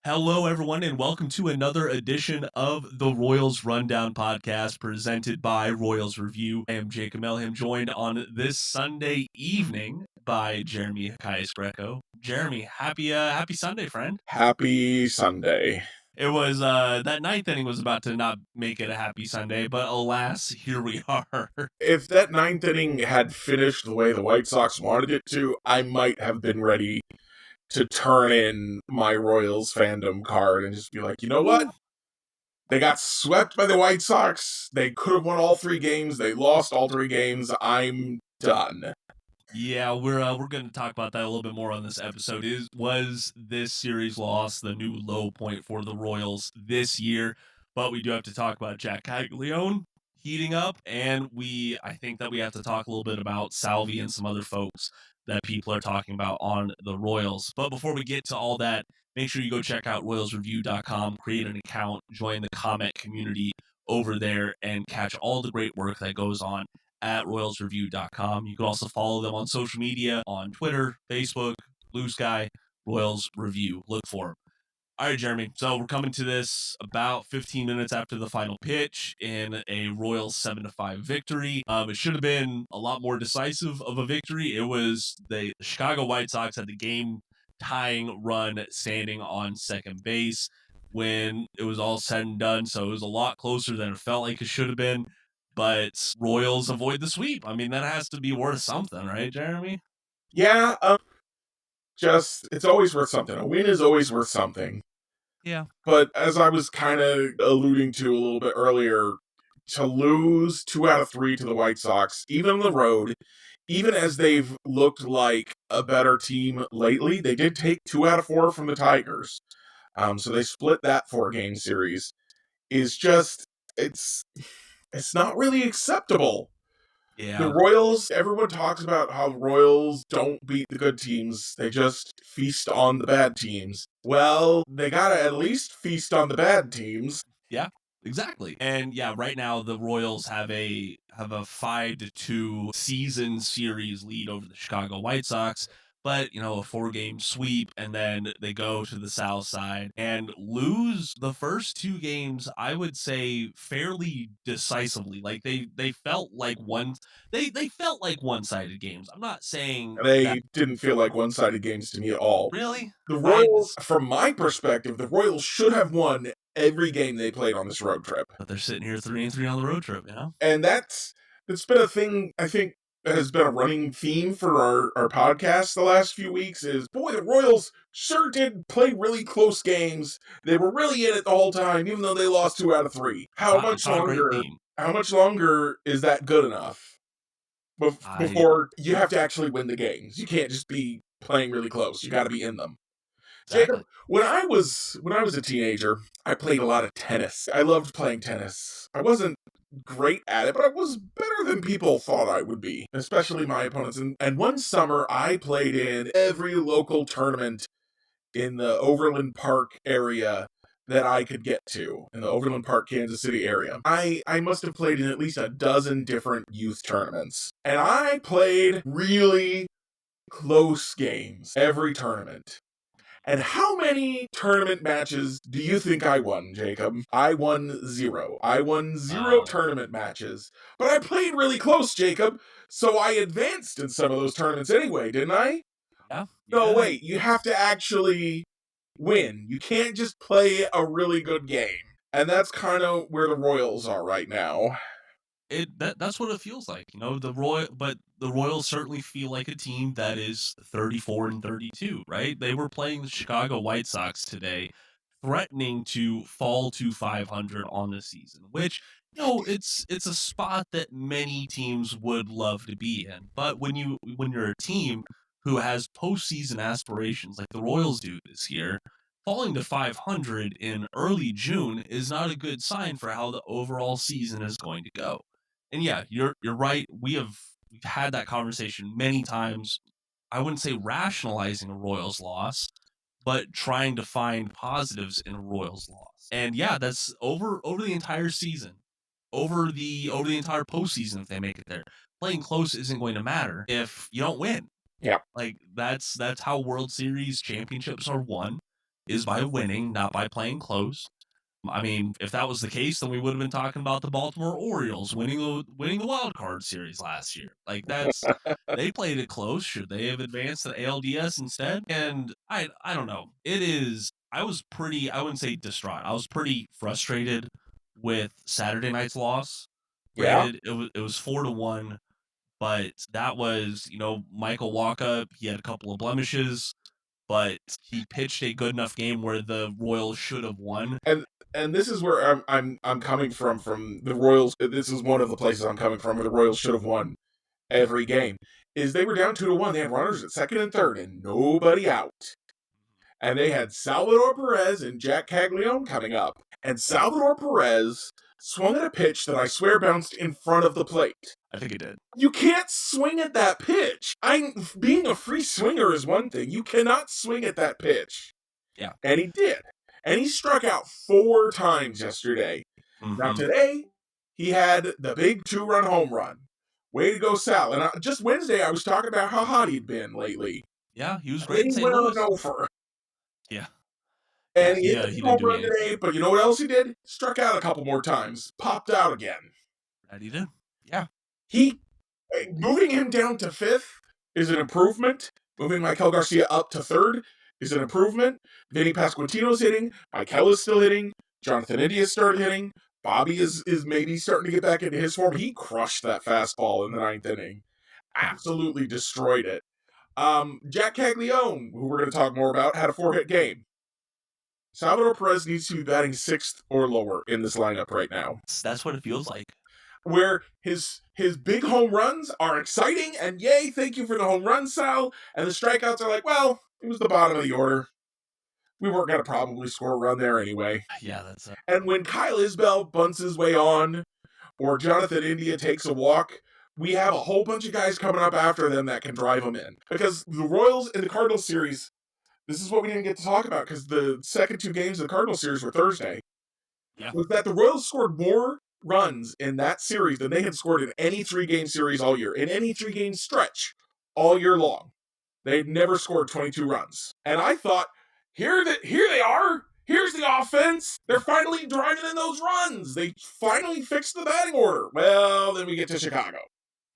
Hello, everyone, and welcome to another edition of the Royals Rundown podcast presented by Royals Review. I am Jacob Milham, joined on this Sunday evening by Jeremy Hokius Greco. Jeremy, happy Sunday, friend. Happy Sunday. It was that ninth inning was about to not make it a happy Sunday, but alas, here we are. If that ninth inning had finished the way the White Sox wanted it to, I might have been ready to turn in my Royals fandom card and just be like, you know what? They got swept by the White Sox. They could have won all 3 games. They lost all 3 games. I'm done. Yeah, we're going to talk about that a little bit more on this episode. Was this series loss the new low point for the Royals this year? But we do have to talk about Jack Caglianone heating up, and I think that we have to talk a little bit about Salvi and some other folks that people are talking about on the Royals. But before we get to all that, make sure you go check out royalsreview.com, create an account, join the comment community over there, and catch all the great work that goes on at royalsreview.com. You can also follow them on social media on Twitter, Facebook, Blue Sky, Royals Review. Look for them. All right, Jeremy. So we're coming to this about 15 minutes after the final pitch in a Royals 7-5 victory. It should have been a lot more decisive of a victory. It was the Chicago White Sox had the game tying run standing on second base when it was all said and done. So it was a lot closer than it felt like it should have been. But Royals avoid the sweep. I mean, that has to be worth something, right, Jeremy? Yeah, it's always worth something. A win is always worth something. Yeah. But as I was kind of alluding to a little bit earlier, to lose 2 out of 3 to the White Sox, even on the road, even as they've looked like a better team lately, they did take 2 out of 4 from the Tigers. So they split that 4-game series. Is just, it's not really acceptable. Yeah. The Royals, everyone talks about how the Royals don't beat the good teams. They just feast on the bad teams. Well, they gotta at least feast on the bad teams. Yeah, exactly. And yeah, right now the Royals have a 5-2 season series lead over the Chicago White Sox. But, a 4-game sweep, and then they go to the Southside and lose the first 2 games, I would say, fairly decisively. Like they felt like they felt like one-sided games. I'm not saying They didn't feel like one-sided games to me at all. Really? The Royals, from my perspective, the Royals should have won every game they played on this road trip. But they're sitting here 3-3 on the road trip, And that's been a thing, I think, has been a running theme for our podcast the last few weeks is, boy, the Royals sure did play really close games. They were really in it the whole time, even though they lost 2 out of 3. How much longer is that good enough before you have to actually win the games? You can't just be playing really close. You got to be in them. Exactly. Jacob, when I was a teenager, I played a lot of tennis. I loved playing tennis. I wasn't great at it, but I was better than people thought I would be, especially my opponents. And one summer, I played in every local tournament in the Overland Park area that I could get to, in the Overland Park, Kansas City area. I must have played in at least a dozen different youth tournaments. And I played really close games every tournament. And how many tournament matches do you think I won, Jacob? I won 0. I won 0 tournament matches. But I played really close, Jacob, so I advanced in some of those tournaments anyway, didn't I? Yeah. No, wait, you have to actually win. You can't just play a really good game. And that's kind of where the Royals are right now. That's what it feels like, but the Royals certainly feel like a team that is 34-32, right? They were playing the Chicago White Sox today, threatening to fall to 500 on the season, which, it's a spot that many teams would love to be in. But when you're a team who has postseason aspirations like the Royals do this year, falling to 500 in early June is not a good sign for how the overall season is going to go. And yeah, you're right. We've had that conversation many times. I wouldn't say rationalizing a Royals loss, but trying to find positives in a Royals loss. And yeah, that's over the entire season, over the entire postseason. If they make it there, playing close isn't going to matter if you don't win. Yeah, like that's how World Series championships are won. is by winning, not by playing close. I mean, if that was the case, then we would have been talking about the Baltimore Orioles winning the wild card series last year. Like they played it close. Should they have advanced to the ALDS instead? And I don't know. I wouldn't say distraught. I was pretty frustrated with Saturday night's loss. Yeah. Granted, it was 4-1, but that was, Michael Waka, he had a couple of blemishes, but he pitched a good enough game where the Royals should have won. And this is where I'm coming from the Royals. This is one of the places I'm coming from where the Royals should have won every game. Is they were down 2-1. They had runners at second and third and nobody out. And they had Salvador Perez and Jack Caglianone coming up. And Salvador Perez swung at a pitch that I swear bounced in front of the plate. I think he did. You can't swing at that pitch. Being a free swinger is one thing. You cannot swing at that pitch. Yeah. And he did. And he struck out 4 times yesterday. Mm-hmm. Now today, he had the big 2-run home run. Way to go, Sal. And just Wednesday, I was talking about how hot he'd been lately. Yeah, he was great in He St. went on Louis. an over. Yeah. And he he didn't home do run anything. today, but you know what else he did? Struck out a couple more times. Popped out again. That he did. Yeah. Moving him down to 5th is an improvement. Moving Michael Garcia up to 3rd is an improvement. Vinny Pasquantino's hitting. Michael is still hitting. Jonathan India started hitting. Bobby is maybe starting to get back into his form. He crushed that fastball in the 9th inning. Absolutely destroyed it. Jack Caglianone, who we're going to talk more about, had a 4-hit game. Salvador Perez needs to be batting 6th or lower in this lineup right now. That's what it feels like. Where his big home runs are exciting, and yay, thank you for the home run, Sal. And the strikeouts are like, well, it was the bottom of the order. We weren't going to probably score a run there anyway. Yeah, that's it. And when Kyle Isbell bunts his way on, or Jonathan India takes a walk, we have a whole bunch of guys coming up after them that can drive them in. Because the Royals in the Cardinals series, this is what we didn't get to talk about, because the second 2 games of the Cardinals series were Thursday. Yeah. Was that the Royals scored more runs in that series than they had scored in any 3-game series all year, in any 3-game stretch all year long. They'd never scored 22 runs. And I thought, here they are. Here's the offense. They're finally driving in those runs. They finally fixed the batting order. Well, then we get to Chicago.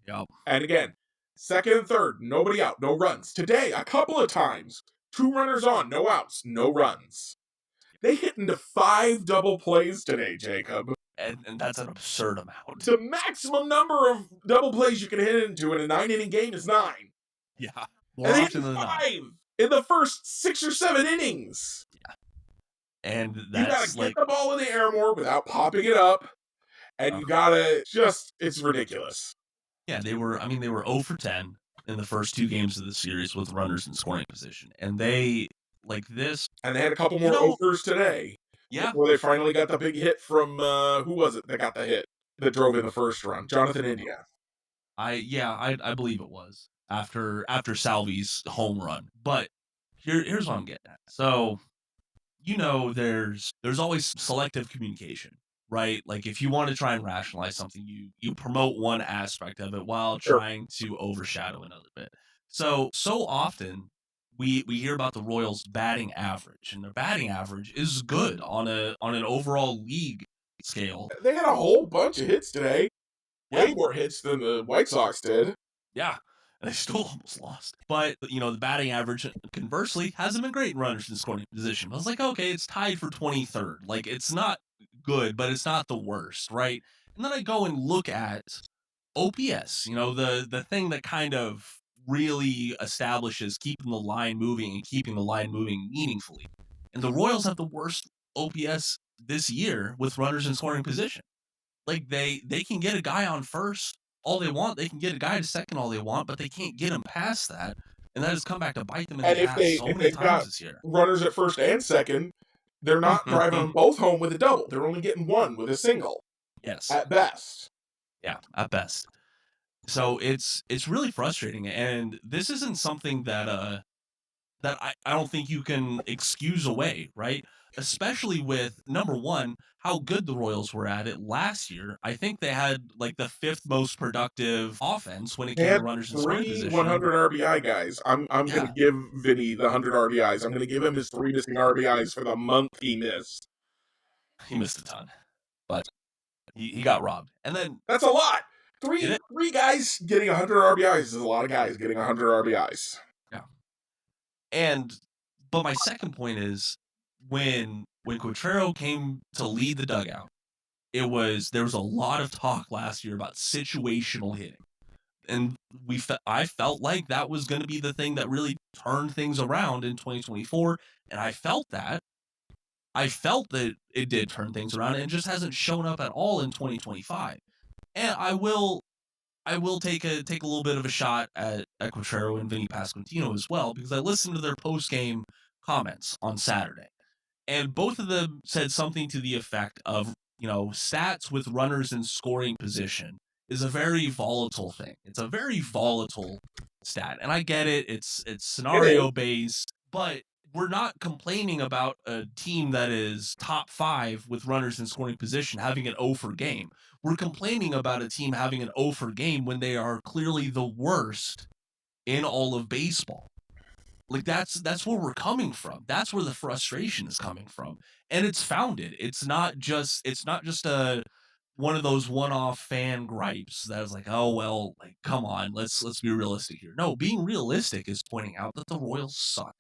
Yep. And again, 2nd and 3rd, nobody out, no runs. Today, a couple of times, 2 runners on, no outs, no runs. They hit into 5 double plays today, Jacob. And that's an absurd amount. The maximum number of double plays you can hit into in a 9-inning game is 9. Yeah. More often than 5 in the first 6 or 7 innings. Yeah. And that's you gotta get the ball in the air more without popping it up. And you gotta it's ridiculous. Yeah, they were 0 for 10 in the first 2 games of the series with runners in scoring position. And they, like this. And they had a couple more overs today. Yeah. Where they finally got the big hit from, who was it that got the hit that drove in the first run? Jonathan India. I believe it was after Salvi's home run. But here's what I'm getting at. So, there's always selective communication, right? Like if you want to try and rationalize something, you promote one aspect of it while trying to overshadow another bit. So often we hear about the Royals' batting average, and their batting average is good on an overall league scale. They had a whole bunch of hits today. Way more hits than the White Sox did. Yeah. They still almost lost. But, the batting average, conversely, hasn't been great in runners in scoring position. I was like, okay, it's tied for 23rd. Like, it's not good, but it's not the worst, right? And then I go and look at OPS, the thing that kind of really establishes keeping the line moving and keeping the line moving meaningfully. And the Royals have the worst OPS this year with runners in scoring position. Like, they can get a guy on first all they want. They can get a guy to second all they want, but they can't get him past that. And that has come back to bite them in the ass so many times this year. Runners at first and second, they're not driving them both home with a double. They're only getting one with a single. Yes. At best. Yeah, at best. So it's really frustrating. And this isn't something that that I don't think you can excuse away, right? Especially with number one, how good the Royals were at it last year. I think they had like the fifth most productive offense when it They came to had runners in scoring three position. 100 RBI guys. I'm going Yeah, to give Vinny the 100 RBIs. I'm going to give him his 3 missing RBIs for the month he missed. he missed a ton, but he got robbed. And then That's a lot. it Three guys getting 100 RBIs is a lot of guys getting 100 RBIs. yeah. And but my second point is when Quatrero came to lead the dugout, there was a lot of talk last year about situational hitting. And I felt like that was going to be the thing that really turned things around in 2024, and I felt that it did turn things around, and it just hasn't shown up at all in 2025. And I will take a little bit of a shot at Quatrero and Vinny Pasquantino as well, because I listened to their post game comments on Saturday, and both of them said something to the effect of, stats with runners in scoring position is a very volatile thing. It's a very volatile stat, and I get it. It's It is. scenario based, but we're not complaining about a team that is top 5 with runners in scoring position having an O for game. We're complaining about a team having an O for game when they are clearly the worst in all of baseball. Like that's where we're coming from. That's where the frustration is coming from. And it's founded. It's not just a one of those one-off fan gripes that is like, "Oh, well, like come on, let's be realistic here." No, being realistic is pointing out that the Royals suck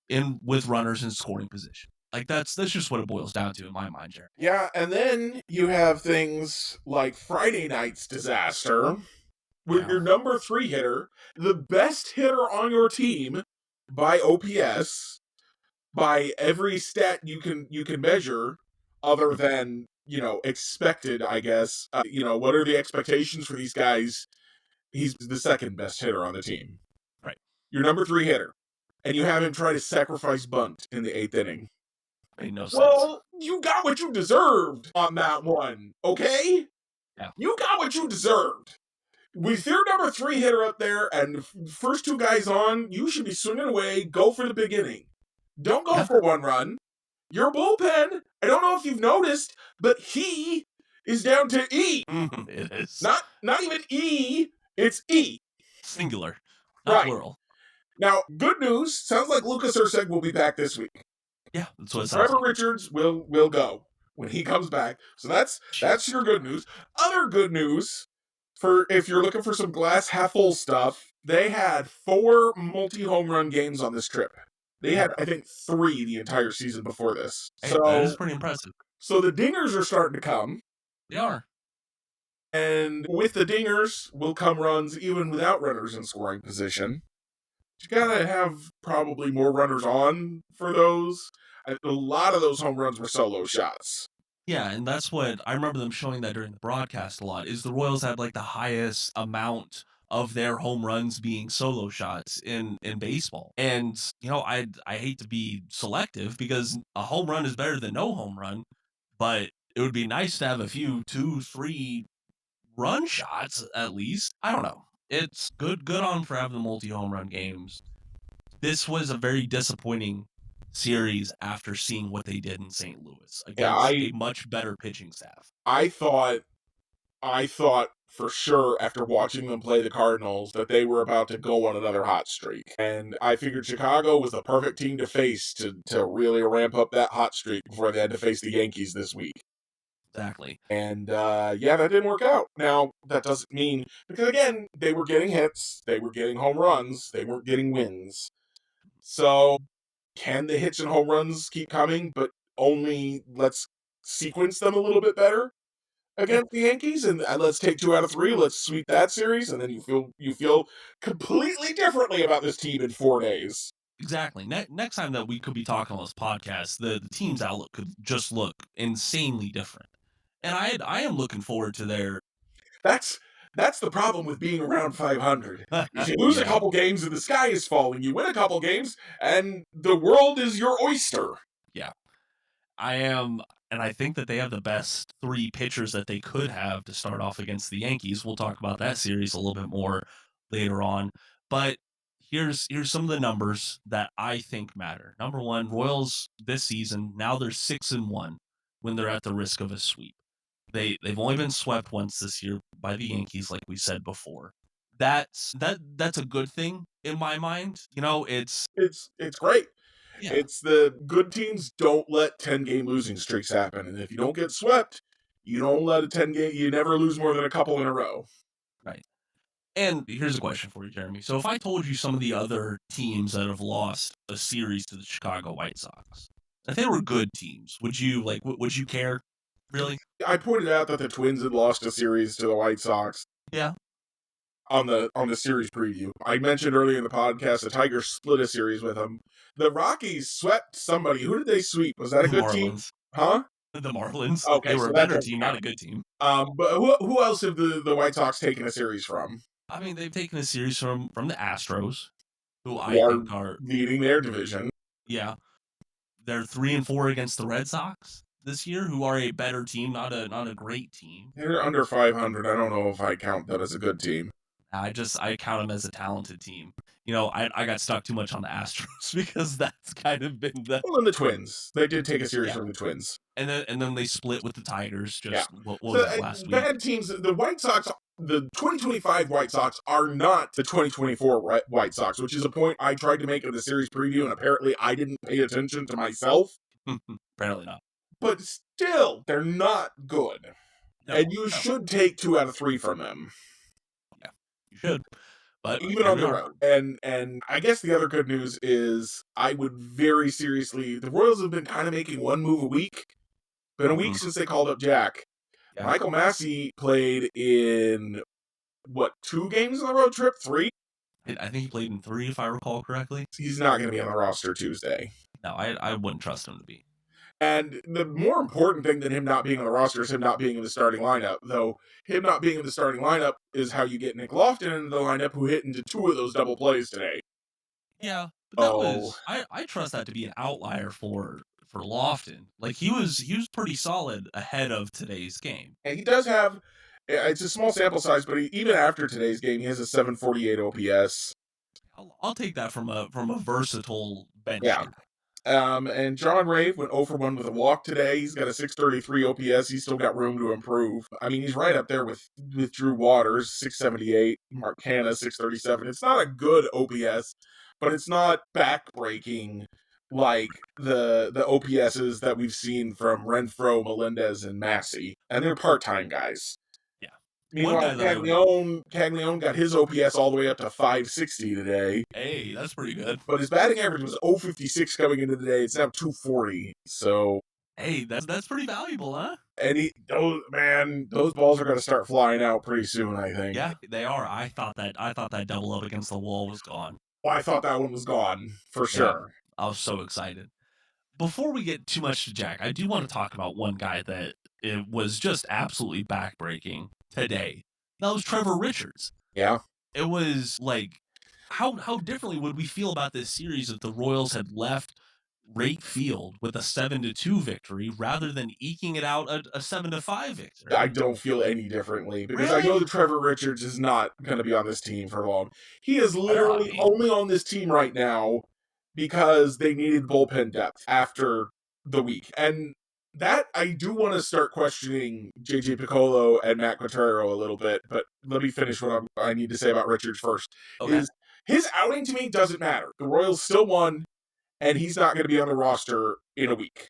in with runners in scoring position. Like that's just what it boils down to in my mind, Jeremy. Yeah, and then you have things like Friday night's disaster, with Yeah. your number 3 hitter, the best hitter on your team by OPS, by every stat you can measure, other than expected, I guess. What are the expectations for these guys? He's the second best hitter on the team. Right. Your number 3 hitter, and you have him try to sacrifice bunt in the 8th inning. Made no sense. Well, you got what you deserved on that one, okay? Yeah. You got what you deserved. With your number 3 hitter up there and first 2 guys on, you should be swinging away, go for the big inning. Don't go for 1 run. Your bullpen, I don't know if you've noticed, but he is down to E. It is. Not even E, it's E. Singular, not Right. plural. Now, good news, sounds like Lucas Erceg will be back this week. Yeah, that's what it sounds Trevor like. Richards will go when he comes back. So that's your good news. Other good news, for if you're looking for some glass half full stuff, they had 4 multi-home run games on this trip. They had, I think, 3 the entire season before this. Hey, that is pretty impressive. So the dingers are starting to come. They are. And with the dingers will come runs even without runners in scoring position. You gotta have probably more runners on for those. A lot of those home runs were solo shots. Yeah, and that's what I remember them showing that during the broadcast a lot, is the Royals had like the highest amount of their home runs being solo shots in baseball. And I hate to be selective because a home run is better than no home run, but it would be nice to have a few 2, 3 run shots at least. I don't know. It's good on for having the multi-home run games. This was a very disappointing series after seeing what they did in St. Louis against a much better pitching staff. I thought for sure after watching them play the Cardinals that they were about to go on another hot streak. And I figured Chicago was the perfect team to face to really ramp up that hot streak before they had to face the Yankees this week. Exactly. And that didn't work out. Now, that doesn't mean, because again, they were getting hits, they were getting home runs, they weren't getting wins. So, can the hits and home runs keep coming, but only let's sequence them a little bit better against the Yankees, and let's take 2 out of 3, let's sweep that series, and then you feel completely differently about this team in 4 days. Exactly. Next time that we could be talking on this podcast, the team's outlook could just look insanely different. And I am looking forward to their. That's the problem with being around 500. If you lose a couple games and the sky is falling, you win a couple games and the world is your oyster. Yeah. And I think that they have the best 3 pitchers that they could have to start off against the Yankees. We'll talk about that series a little bit more later on. But here's some of the numbers that I think matter. Number one, Royals this season, now they're 6-1 when they're at the risk of a sweep. They've only been swept once this year by the Yankees, like we said before. That's a good thing in my mind. It's great. yeah, It's the good teams don't let 10-game losing streaks happen, and if you don't get swept, you don't let a 10-game. You never lose more than a couple in a row. right. And here's a question for you, Jeremy. So if I told you some of the other teams that have lost a series to the Chicago White Sox, if they were good teams, would you would you care? Really? I pointed out that the Twins had lost a series to the White Sox. Yeah. On the series preview. I mentioned earlier in the podcast the Tigers split a series with them. The Rockies swept somebody. Who did they sweep? Was that a good team? Huh? The Marlins. Okay, they were so a better team, not a good team. But who else have the White Sox taken a series from? I mean, they've taken a series from the Astros, who I think are leading their division. Yeah. They're 3-4 against the Red Sox this year, who are a better team, not a great team. They're under 500. I don't know if I count them as a good team. I count them as a talented team. I got stuck too much on the Astros because that's kind of been the. Well, and the Twins. They did take a series from the Twins. And then they split with the Tigers. What was that last week? Bad teams. The White Sox, the 2025 White Sox are not the 2024 White Sox, which is a point I tried to make in the series preview, and apparently I didn't pay attention to myself. Apparently not. But still, they're not good. No, and you should take 2 out of 3 from them. Yeah, you should. But even on the road. And I guess the other good news is I would very seriously, the Royals have been kind of making one move a week. Been a week since they called up Jack. Yeah. Michael Massey played in, 2 games on the road trip? 3? I think he played in 3, if I recall correctly. He's not going to be on the roster Tuesday. No, I wouldn't trust him to be. And the more important thing than him not being on the roster is him not being in the starting lineup. Though him not being in the starting lineup is how you get Nick Lofton into the lineup, who hit into 2 of those double plays today. Yeah, but I trust that to be an outlier for Lofton. Like he was pretty solid ahead of today's game. And he does have, it's a small sample size, but even after today's game, he has a 748 OPS. I'll take that from a versatile bench. Yeah. And John Rave went 0-for-1 with a walk today. He's got a 633 OPS. He's still got room to improve. I mean, he's right up there with Drew Waters, 678, Mark Hanna, 637. It's not a good OPS, but it's not backbreaking like the OPSs that we've seen from Renfroe, Melendez, and Massey. And they're part-time guys. Meanwhile, Caglianone got his OPS all the way up to 560 today. Hey, that's pretty good. But his batting average was 056 coming into the day. It's now 240. So, hey, that's pretty valuable, huh? And those balls are going to start flying out pretty soon, I think. Yeah, they are. I thought that double up against the wall was gone. Well, I thought that one was gone for sure. I was so excited. Before we get too much to Jack, I do want to talk about one guy that it was just absolutely backbreaking today. That was Trevor Richards. Yeah. It was like, how differently would we feel about this series if the Royals had left Rate Field with a 7-2 victory rather than eking it out a 7-5 victory? I don't feel any differently because I know that Trevor Richards is not going to be on this team for long. He is literally only on this team right now because they needed bullpen depth after the week. And that, I do want to start questioning J.J. Piccolo and Matt Quatrero a little bit, but let me finish what I need to say about Richards first. Okay. His outing to me doesn't matter. The Royals still won, and he's not going to be on the roster in a week.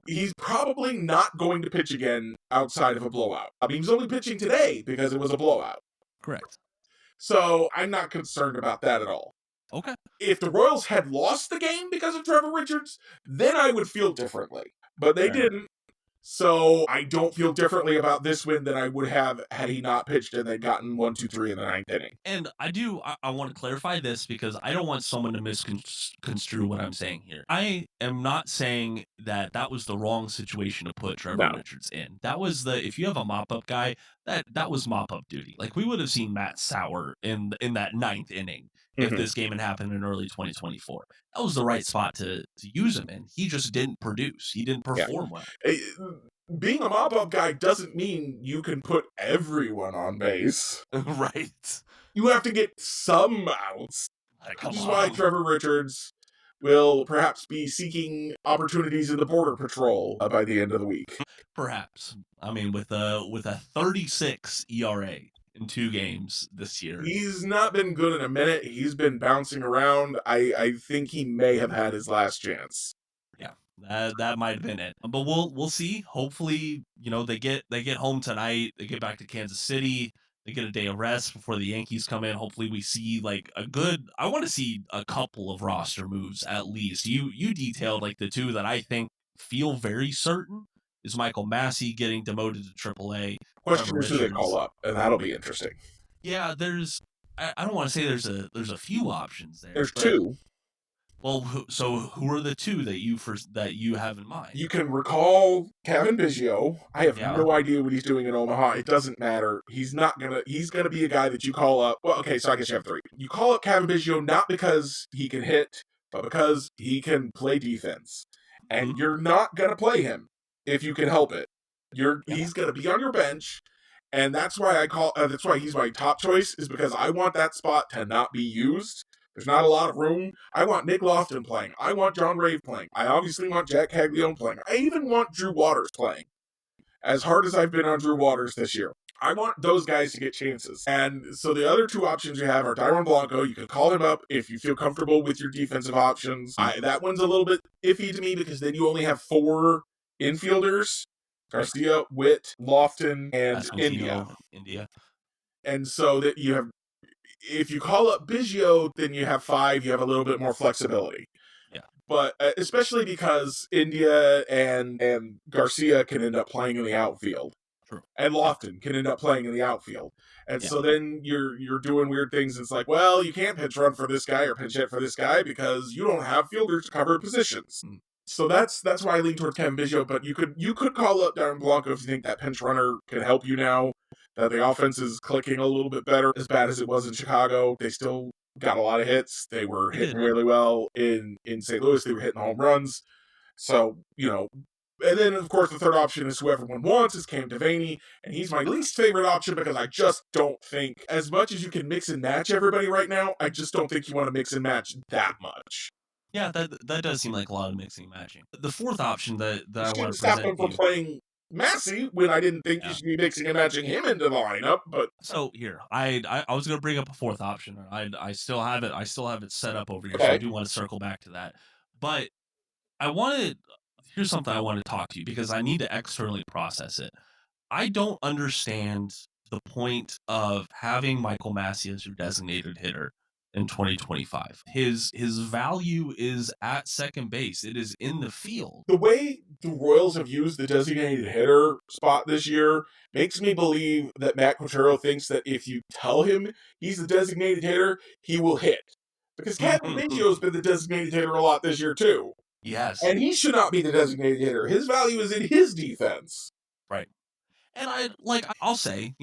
He's probably not going to pitch again outside of a blowout. I mean, he's only pitching today because it was a blowout. Correct. So I'm not concerned about that at all. Okay. If the Royals had lost the game because of Trevor Richards, then I would feel differently. But they didn't. So I don't feel differently about this win than I would have had he not pitched and they'd gotten 1-2-3 in the 9th inning. And I want to clarify this because I don't want someone to misconstrue what I'm saying here. I am not saying that was the wrong situation to put Trevor Richards in. That was if you have a mop-up guy, that was mop-up duty. Like we would have seen Matt Sauer in that 9th inning if this game had happened in early 2024. That was the right spot to use him in. He just didn't produce. He didn't perform well. Being a mop-up guy doesn't mean you can put everyone on base. Right. You have to get some outs. Come Which is why on. Trevor Richards will perhaps be seeking opportunities in the Border Patrol by the end of the week. Perhaps. I mean, with a 36 ERA in 2 games this year. He's not been good in a minute. He's been bouncing around. I think he may have had his last chance. Yeah, that might have been it. But we'll see. Hopefully, they get home tonight. They get back to Kansas City. They get a day of rest before the Yankees come in. Hopefully, we see like a good. I want to see a couple of roster moves at least. You detailed like the two that I think feel very certain is Michael Massey getting demoted to AAA. Question is who they call up, and that'll be interesting. Yeah, I don't want to say there's a few options there. There's two. Well, so who are the two that you have in mind? You can recall Kevin Biggio. I have no idea what he's doing in Omaha. It doesn't matter. He's gonna be a guy that you call up. Well, okay, so I guess you have three. You call up Kevin Biggio not because he can hit, but because he can play defense. And you're not gonna play him if you can help it. He's gonna be on your bench. And that's why that's why he's my top choice, is because I want that spot to not be used. There's not a lot of room. I want Nick Lofton playing. I want John Rave playing. I obviously want Jack Caglianone playing. I even want Drew Waters playing. As hard as I've been on Drew Waters this year, I want those guys to get chances. And so the other two options you have are Dairon Blanco. You can call him up if you feel comfortable with your defensive options. That one's a little bit iffy to me because then you only have 4 infielders. Garcia, Witt, Lofton, and India. And so that you have, if you call up Biggio, then you have 5, you have a little bit more flexibility. Yeah. But especially because India and Garcia can end up playing in the outfield. True. And Lofton can end up playing in the outfield. And so then you're doing weird things. It's like, well, you can't pinch run for this guy or pinch hit for this guy because you don't have fielders to cover positions. So that's why I lean towards Kevin Biggio, but you could call up Dairon Blanco if you think that pinch runner can help you now, that the offense is clicking a little bit better. As bad as it was in Chicago, they still got a lot of hits. They were hitting really well in St. Louis. They were hitting home runs. So, and then, of course, the third option is who everyone wants, is Cam Devaney, and he's my least favorite option because I just don't think, as much as you can mix and match everybody right now, I just don't think you want to mix and match that much. Yeah, that does seem like a lot of mixing and matching. The fourth option that I want to present stop him from playing Massey when I didn't think you should be mixing and matching him into the lineup. But so here, I was going to bring up a fourth option. I still have it set up over here, so I do want to circle back to that. But here's something I want to talk to you because I need to externally process it. I don't understand the point of having Michael Massey as your designated hitter in 2025. His value is at second base. It is in the field. The way the Royals have used the designated hitter spot this year makes me believe that Matt Quatraro thinks that if you tell him he's the designated hitter, he will hit. Because Kevin Biggio's been the designated hitter a lot this year too. Yes. And he should not be the designated hitter. His value is in his defense. Right. And I'll say,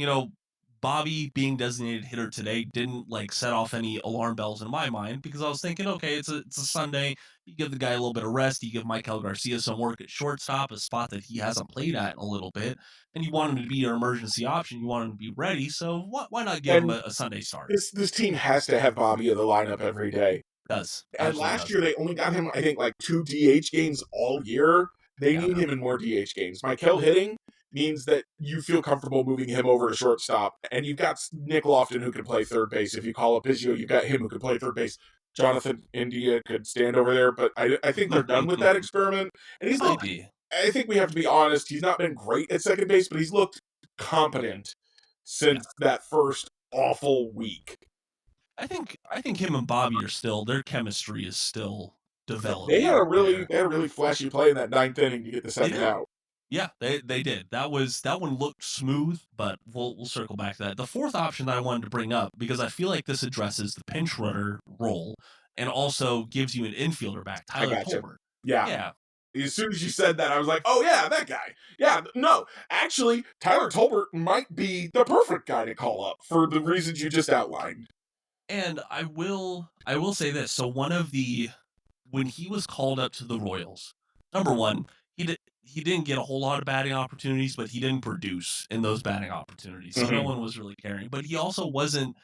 Bobby being designated hitter today didn't set off any alarm bells in my mind because I was thinking, okay, it's a Sunday. You give the guy a little bit of rest. You give Michael Garcia some work at shortstop, a spot that he hasn't played at in a little bit, and you want him to be your emergency option. You want him to be ready. So why not give him a Sunday start? This team has to have Bobby in the lineup every day. It does. And last year they only got him, I think, 2 DH games all year. They need him in more DH games. Michael hitting means that you feel comfortable moving him over to shortstop. And you've got Nick Lofton who can play third base. If you call up Biggio, you've got him who can play third base. Jonathan India could stand over there, but I think they're done with that experiment. And he's not, I think we have to be honest, he's not been great at second base, but he's looked competent since that first awful week. I think him and Bobby are still, their chemistry is still developing. They had a really flashy play in that 9th inning to get the second out. Yeah, they did. That one looked smooth, but we'll circle back to that. The fourth option that I wanted to bring up, because I feel like this addresses the pinch runner role and also gives you an infielder back, Tyler Tolbert. Yeah. As soon as you said that, I was like, oh yeah, that guy. Yeah, no, actually, Tyler Tolbert might be the perfect guy to call up for the reasons you just outlined. And I will say this. So when he was called up to the Royals, number one, he didn't get a whole lot of batting opportunities, but he didn't produce in those batting opportunities. So no one was really caring. But he also wasn't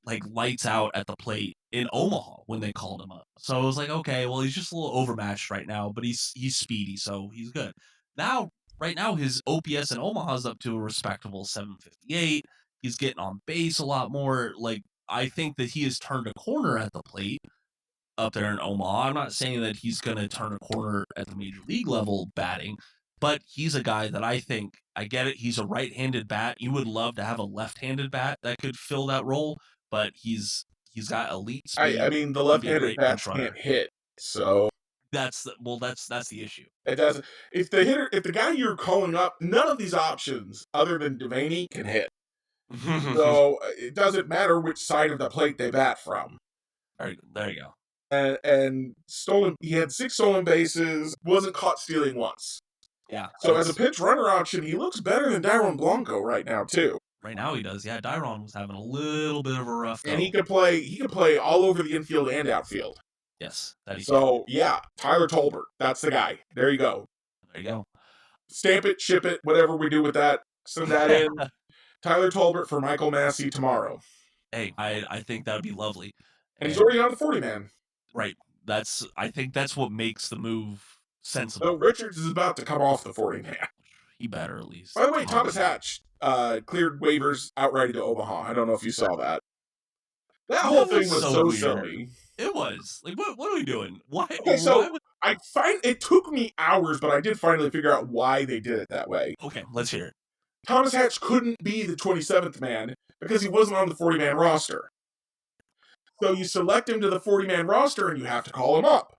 like lights out at the plate in Omaha when they called him up. So I was like, okay, well, he's just a little overmatched right now, but he's speedy, so he's good. Now, right now, his OPS in Omaha is up to a respectable 758. He's getting on base a lot more. Like, I think that he has turned a corner at the plate up there in Omaha. I'm not saying that he's going to turn a corner at the major league level batting, but he's a guy that I think, I get it. He's a right-handed bat. You would love to have a left-handed bat that could fill that role, but he's got elite I speed. mean, the He'd be a left-handed great bats pinch runner. can't hit, so That's the issue. it doesn't. If the guy you're calling up, none of these options other than Devaney can hit. So it doesn't matter which side of the plate they bat from. All right, there you go. And stolen. He had 6 stolen bases. Wasn't caught stealing once. Yeah. So as a pinch runner option, he looks better than Dairon Blanco right now too. Right now he does. Yeah, Dairon was having a little bit of a rough go. And he could play all over the infield and outfield. Yes, that he So can. yeah, Tyler Tolbert. That's the guy. There you go. There you go. Stamp it, ship it, whatever we do with that. Send that in. Tyler Tolbert for Michael Massey tomorrow. Hey, I think that would be lovely. And he's already on the 40-man. Right. I think that's what makes the move sensible. So Richards is about to come off the 40-man. He better at least. By the way, Thomas Hatch cleared waivers outright to Omaha. I don't know if you saw that. That whole thing was so silly. It was. Like, what are we doing? Why? Okay, so it took me hours, but I did finally figure out why they did it that way. Okay, let's hear it. Thomas Hatch couldn't be the 27th man because he wasn't on the 40-man roster. So you select him to the 40-man roster and you have to call him up.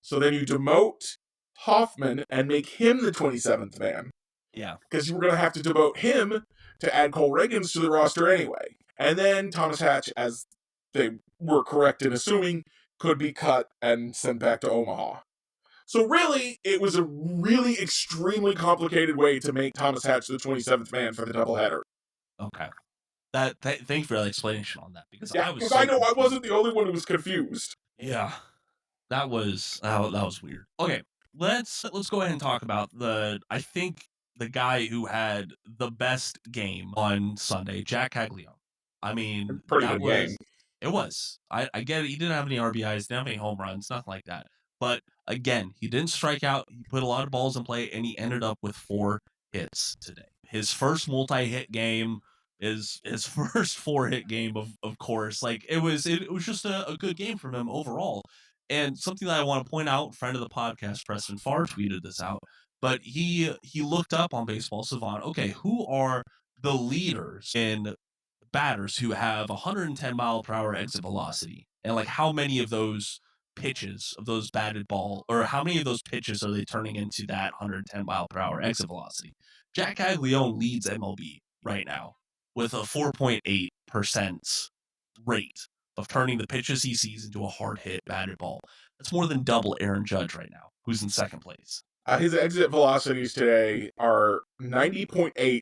So then you demote Hoffman and make him the 27th man. Yeah. Because you were going to have to demote him to add Cole Reagans to the roster anyway. And then Thomas Hatch, as they were correct in assuming, could be cut and sent back to Omaha. So really, it was a really extremely complicated way to make Thomas Hatch the 27th man for the doubleheader. Okay. Thank you for the explanation on that, because I know I wasn't the only one who was confused. Yeah, that was weird. Okay, let's go ahead and talk about I think the guy who had the best game on Sunday, Jack Caglianone. I mean, pretty good game. It was. I get it. He didn't have any RBIs, didn't have any home runs, nothing like that. But again, he didn't strike out. He put a lot of balls in play, and he ended up with 4 hits today. His first multi-hit game is his first 4-hit game, of course. Like, it was just a good game from him overall. And something that I want to point out, friend of the podcast, Preston Farr, tweeted this out, but he looked up on Baseball Savant, okay, who are the leaders in batters who have 110 mile per hour exit velocity, and like how many of those pitches of those batted ball, or how many of those pitches are they turning into that 110 mile per hour exit velocity? Jack Caglianone leads MLB right now with a 4.8% rate of turning the pitches he sees into a hard hit batted ball. That's more than double Aaron Judge right now, who's in second place. His exit velocities today are 90.8,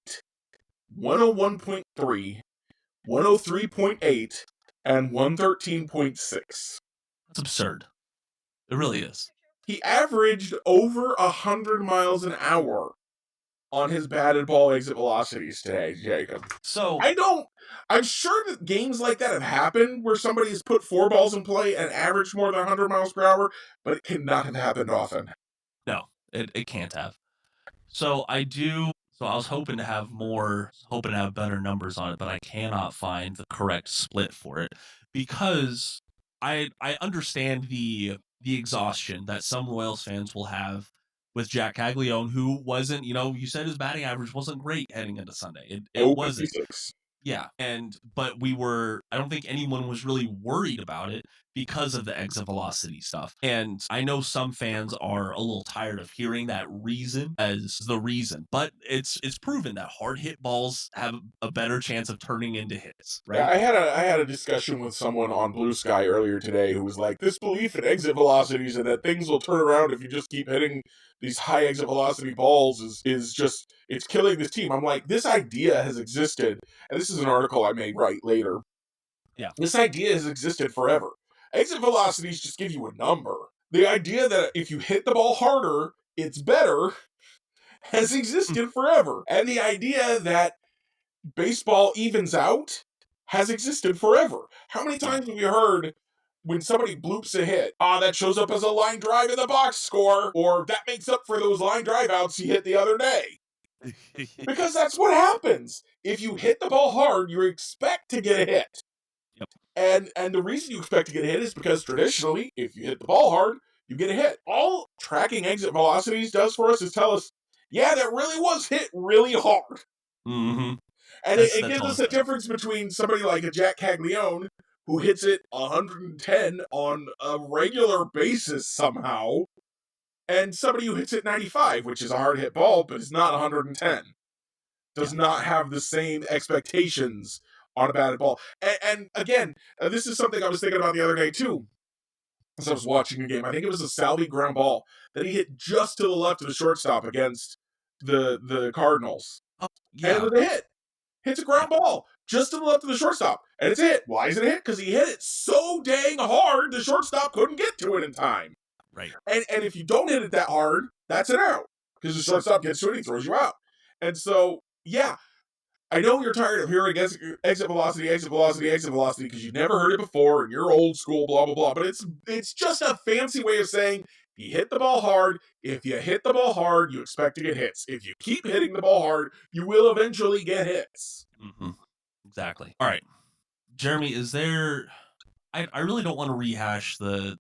101.3, 103.8, and 113.6. That's absurd. It really is. He averaged over 100 miles an hour on his batted ball exit velocities today, Jacob. So I'm sure that games like that have happened where somebody has put 4 balls in play and averaged more than 100 miles per hour, but it cannot have happened often. No, it can't have. So I was hoping to have better numbers on it, but I cannot find the correct split for it, because I understand the exhaustion that some Royals fans will have with Jack Caglianone, who wasn't, you said his batting average wasn't great heading into Sunday. It wasn't. Yeah, but I don't think anyone was really worried about it because of the exit velocity stuff. And I know some fans are a little tired of hearing that reason as the reason, but it's proven that hard hit balls have a better chance of turning into hits, right? Yeah, I had a discussion with someone on Blue Sky earlier today who was like, this belief in exit velocities and that things will turn around if you just keep hitting these high exit velocity balls is just, it's killing this team. I'm like, this idea has existed, and this is an article I may write later. Yeah. This idea has existed forever. Exit velocities just give you a number. The idea that if you hit the ball harder, it's better has existed forever. And the idea that baseball evens out has existed forever. How many times have you heard when somebody bloops a hit, that shows up as a line drive in the box score, or that makes up for those line drive outs he hit the other day? Because that's what happens. If you hit the ball hard, you expect to get a hit. Yep. And the reason you expect to get a hit is because traditionally, if you hit the ball hard, you get a hit. All tracking exit velocities does for us is tell us, yeah, that really was hit really hard. Mm-hmm. And it gives us a difference between somebody like a Jack Caglianone, who hits it 110 on a regular basis somehow, and somebody who hits it 95, which is a hard hit ball, but is not 110. Does not have the same expectations on a batted ball. And again, this is something I was thinking about the other day too, as I was watching a game. I think it was a Salvi ground ball that he hit just to the left of the shortstop against the Cardinals. Oh, yeah. And it was a hit. Hits a ground ball just to the left of the shortstop. And it's a hit. Why is it a hit? Because he hit it so dang hard, the shortstop couldn't get to it in time. Right. And if you don't hit it that hard, that's an out. Because the shortstop gets to it, he throws you out. And so, yeah, I know you're tired of hearing exit velocity, because you've never heard it before, and you're old school, blah, blah, blah. But it's just a fancy way of saying you hit the ball hard. If you hit the ball hard, you expect to get hits. If you keep hitting the ball hard, you will eventually get hits. Mm-hmm. Exactly. All right. Jeremy, is there... I really don't want to rehash the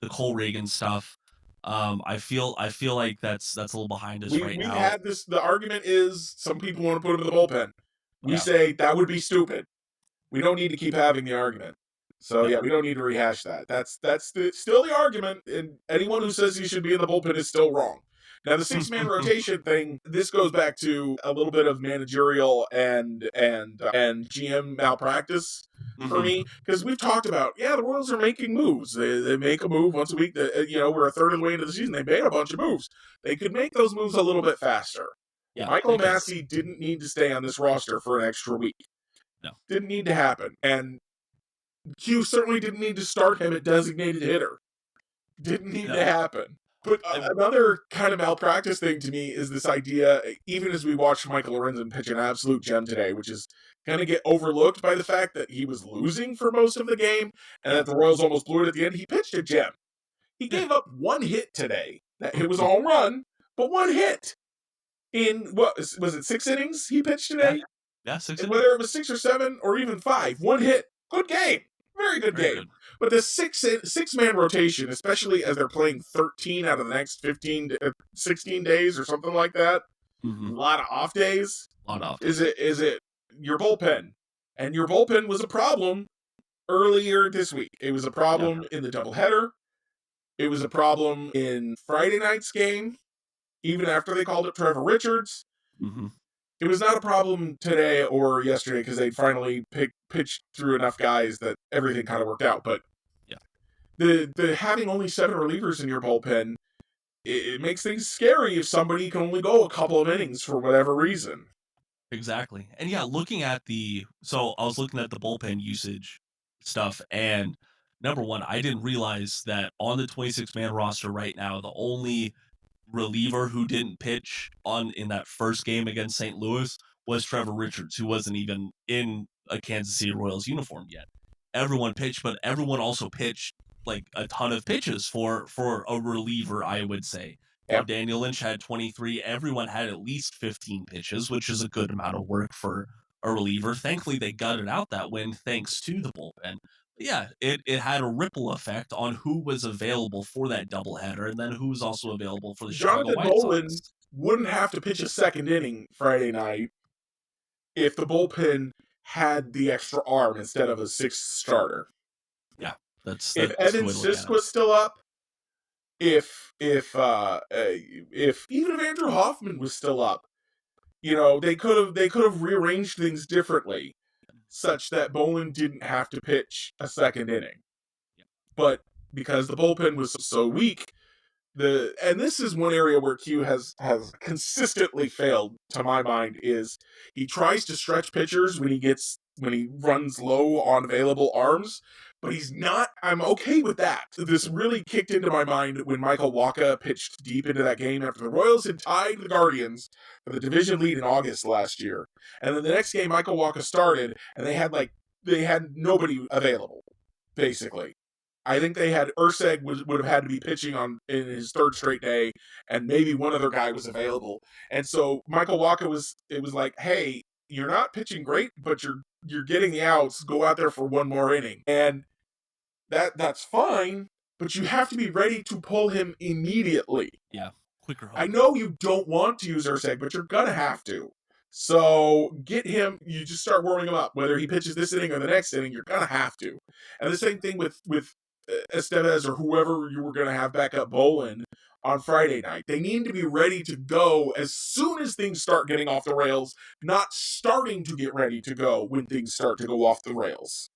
Cole Reagan stuff. I feel like that's a little behind us right now. We had this. The argument is some people want to put him in the bullpen. We say that would be stupid. We don't need to keep having the argument. So yeah, we don't need to rehash that. That's still the argument, and anyone who says he should be in the bullpen is still wrong. Now the 6-man rotation thing, this goes back to a little bit of managerial and GM malpractice for me, because we've talked about, the Royals are making moves. They make a move once a week. We're a third of the way into the season. They made a bunch of moves. They could make those moves a little bit faster. Yeah, Michael Massey didn't need to stay on this roster for an extra week. No. Didn't need to happen. And Q certainly didn't need to start him at designated hitter. Didn't need to happen. But another kind of malpractice thing to me is this idea, even as we watched Michael Lorenzen pitch an absolute gem today, which is going to get overlooked by the fact that he was losing for most of the game, and that the Royals almost blew it at the end. He pitched a gem. He gave up one hit today. It was a home run, but one hit. In, what, was it 6 innings he pitched today? Yeah, 6 innings. And whether it was 6 or 7 or even 5, one hit. Good game. Very good game. But the 6-man rotation, especially as they're playing 13 out of the next 16 days or something like that, a lot of off days. Is it your bullpen? And your bullpen was a problem earlier this week. It was a problem in the doubleheader. It was a problem in Friday night's game, even after they called up Trevor Richards. It was not a problem today or yesterday because they finally pitched through enough guys that everything kind of worked out. But the having only 7 relievers in your bullpen, it makes things scary if somebody can only go a couple of innings for whatever reason. Exactly. And looking at so I was looking at the bullpen usage stuff, and number one, I didn't realize that on the 26-man roster right now, the only reliever who didn't pitch in that first game against St. Louis was Trevor Richards, who wasn't even in a Kansas City Royals uniform yet. Everyone pitched, but everyone also pitched like a ton of pitches for a reliever, I would say. Daniel Lynch had 23. Everyone had at least 15 pitches, which is a good amount of work for a reliever. Thankfully, they gutted out that win thanks to the bullpen. But it had a ripple effect on who was available for that doubleheader, and then who was also available for the Chicago White Sox. Wouldn't have to pitch a second inning Friday night if the bullpen had the extra arm instead of a 6th starter. Yeah, that's if Evan Sisk was still up, if even if Andrew Hoffman was still up, they could have rearranged things differently, such that Bolin didn't have to pitch a second inning. But because the bullpen was so weak, and this is one area where Q has consistently failed, to my mind, is he tries to stretch pitchers when he runs low on available arms, but he's not. I'm okay with that. This really kicked into my mind when Michael Wacha pitched deep into that game after the Royals had tied the Guardians for the division lead in August last year. And then the next game, Michael Wacha started, and they had like they had nobody available, basically. I think they had Urseg would have had to be pitching in his third straight day, and maybe one other guy was available. And so Michael Wacha was like, hey, you're not pitching great, but you're getting the outs. Go out there for one more inning. And that's fine, but you have to be ready to pull him immediately. Yeah, quicker hook. I know you don't want to use Urseg, but you're gonna have to. So get him. You just start warming him up. Whether he pitches this inning or the next inning, you're gonna have to. And the same thing with Estevez or whoever you were gonna have back up Bolin on Friday night. They need to be ready to go as soon as things start getting off the rails, not starting to get ready to go when things start to go off the rails.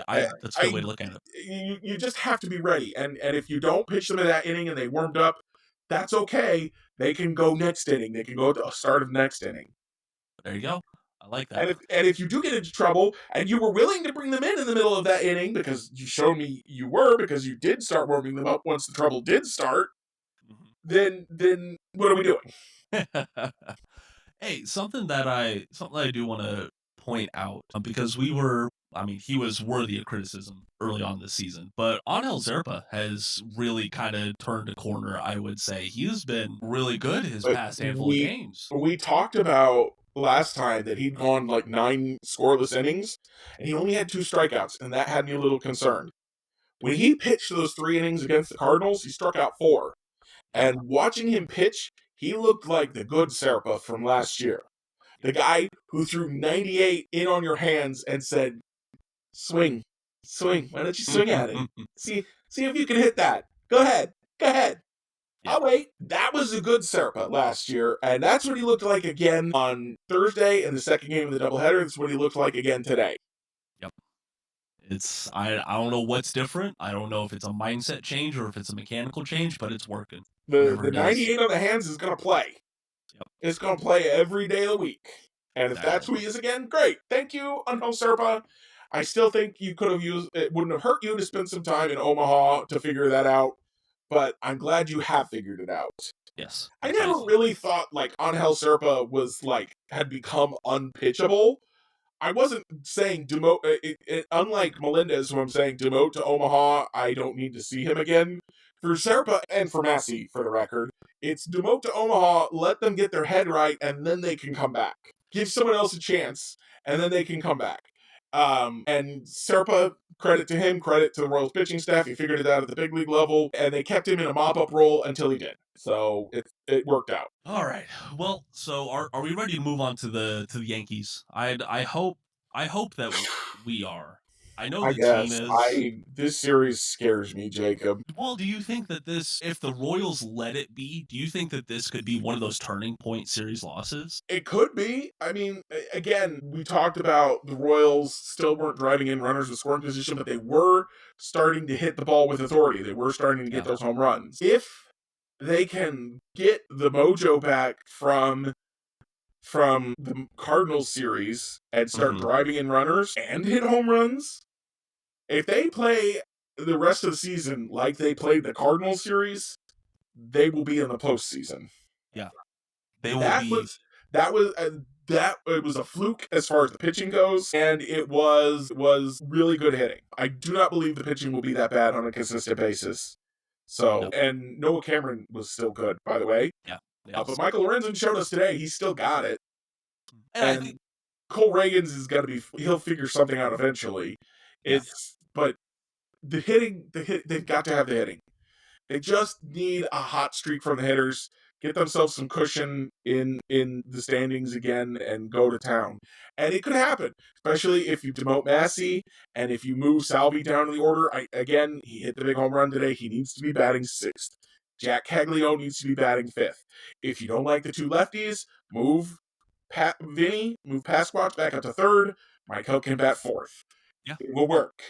That's a good way to look at it. You just have to be ready. And if you don't pitch them in that inning and they warmed up, that's okay. They can go next inning. They can go at the start of next inning. There you go. I like that. And if you do get into trouble and you were willing to bring them in the middle of that inning because you showed me you were, because you did start warming them up once the trouble did start, then what are we doing? Hey, something that I do want to point out, because he was worthy of criticism early on this season, but Angel Zerpa has really kind of turned a corner, I would say. He's been really good his past handful of games. We talked about last time that he'd gone like 9 scoreless innings, and he only had 2 strikeouts, and that had me a little concerned. When he pitched those 3 innings against the Cardinals, he struck out 4. And watching him pitch, he looked like the good Zerpa from last year. The guy who threw 98 in on your hands and said, swing. Why don't you swing at it? See if you can hit that. Go ahead. Yeah. I'll wait. That was a good Zerpa last year, and that's what he looked like again on Thursday in the second game of the doubleheader. That's what he looked like again today. Yep. I don't know what's different. I don't know if it's a mindset change or if it's a mechanical change, but it's working. The 98 on the hands is going to play. Yep. It's going to play every day of the week. And if that's who he is again, great. Thank you, Angel Zerpa. I still think you could have it wouldn't have hurt you to spend some time in Omaha to figure that out, but I'm glad you have figured it out. Yes. I never really thought like Angel Zerpa was like had become unpitchable. I wasn't saying demote, unlike Melendez, who I'm saying demote to Omaha, I don't need to see him again. For Zerpa and for Massey, for the record, it's demote to Omaha, let them get their head right, and then they can come back. Give someone else a chance, and then they can come back. And Zerpa, credit to him, credit to the Royals pitching staff. He figured it out at the big league level, and they kept him in a mop-up role until he did. So it worked out. All right. Well, so are we ready to move on to the Yankees? I hope that we are. I know the team is. This series scares me, Jacob. Well, do you think that if the Royals let it be, do you think that this could be one of those turning point series losses? It could be. I mean, again, we talked about the Royals still weren't driving in runners in scoring position, but they were starting to hit the ball with authority. They were starting to get those home runs. If they can get the mojo back from the Cardinals series and start driving in runners and hit home runs, if they play the rest of the season like they played the Cardinals series, they will be in the postseason. Yeah, they will it was a fluke as far as the pitching goes, and it was really good hitting. I do not believe the pitching will be that bad on a consistent basis. So, and Noah Cameron was still good, by the way. Yeah. But Michael Lorenzen showed us today he's still got it. And I think Cole Reagans is got to be. He'll figure something out eventually. But the hitting, they've got to have the hitting. They just need a hot streak from the hitters. Get themselves some cushion in the standings again and go to town. And it could happen, especially if you demote Massey and if you move Salvi down in the order. He hit the big home run today. He needs to be batting 6th. Jack Caglianone needs to be batting 5th. If you don't like the 2 lefties, move move Pasquatch back up to 3rd. Mike Hook can bat 4th. Yeah. It will work.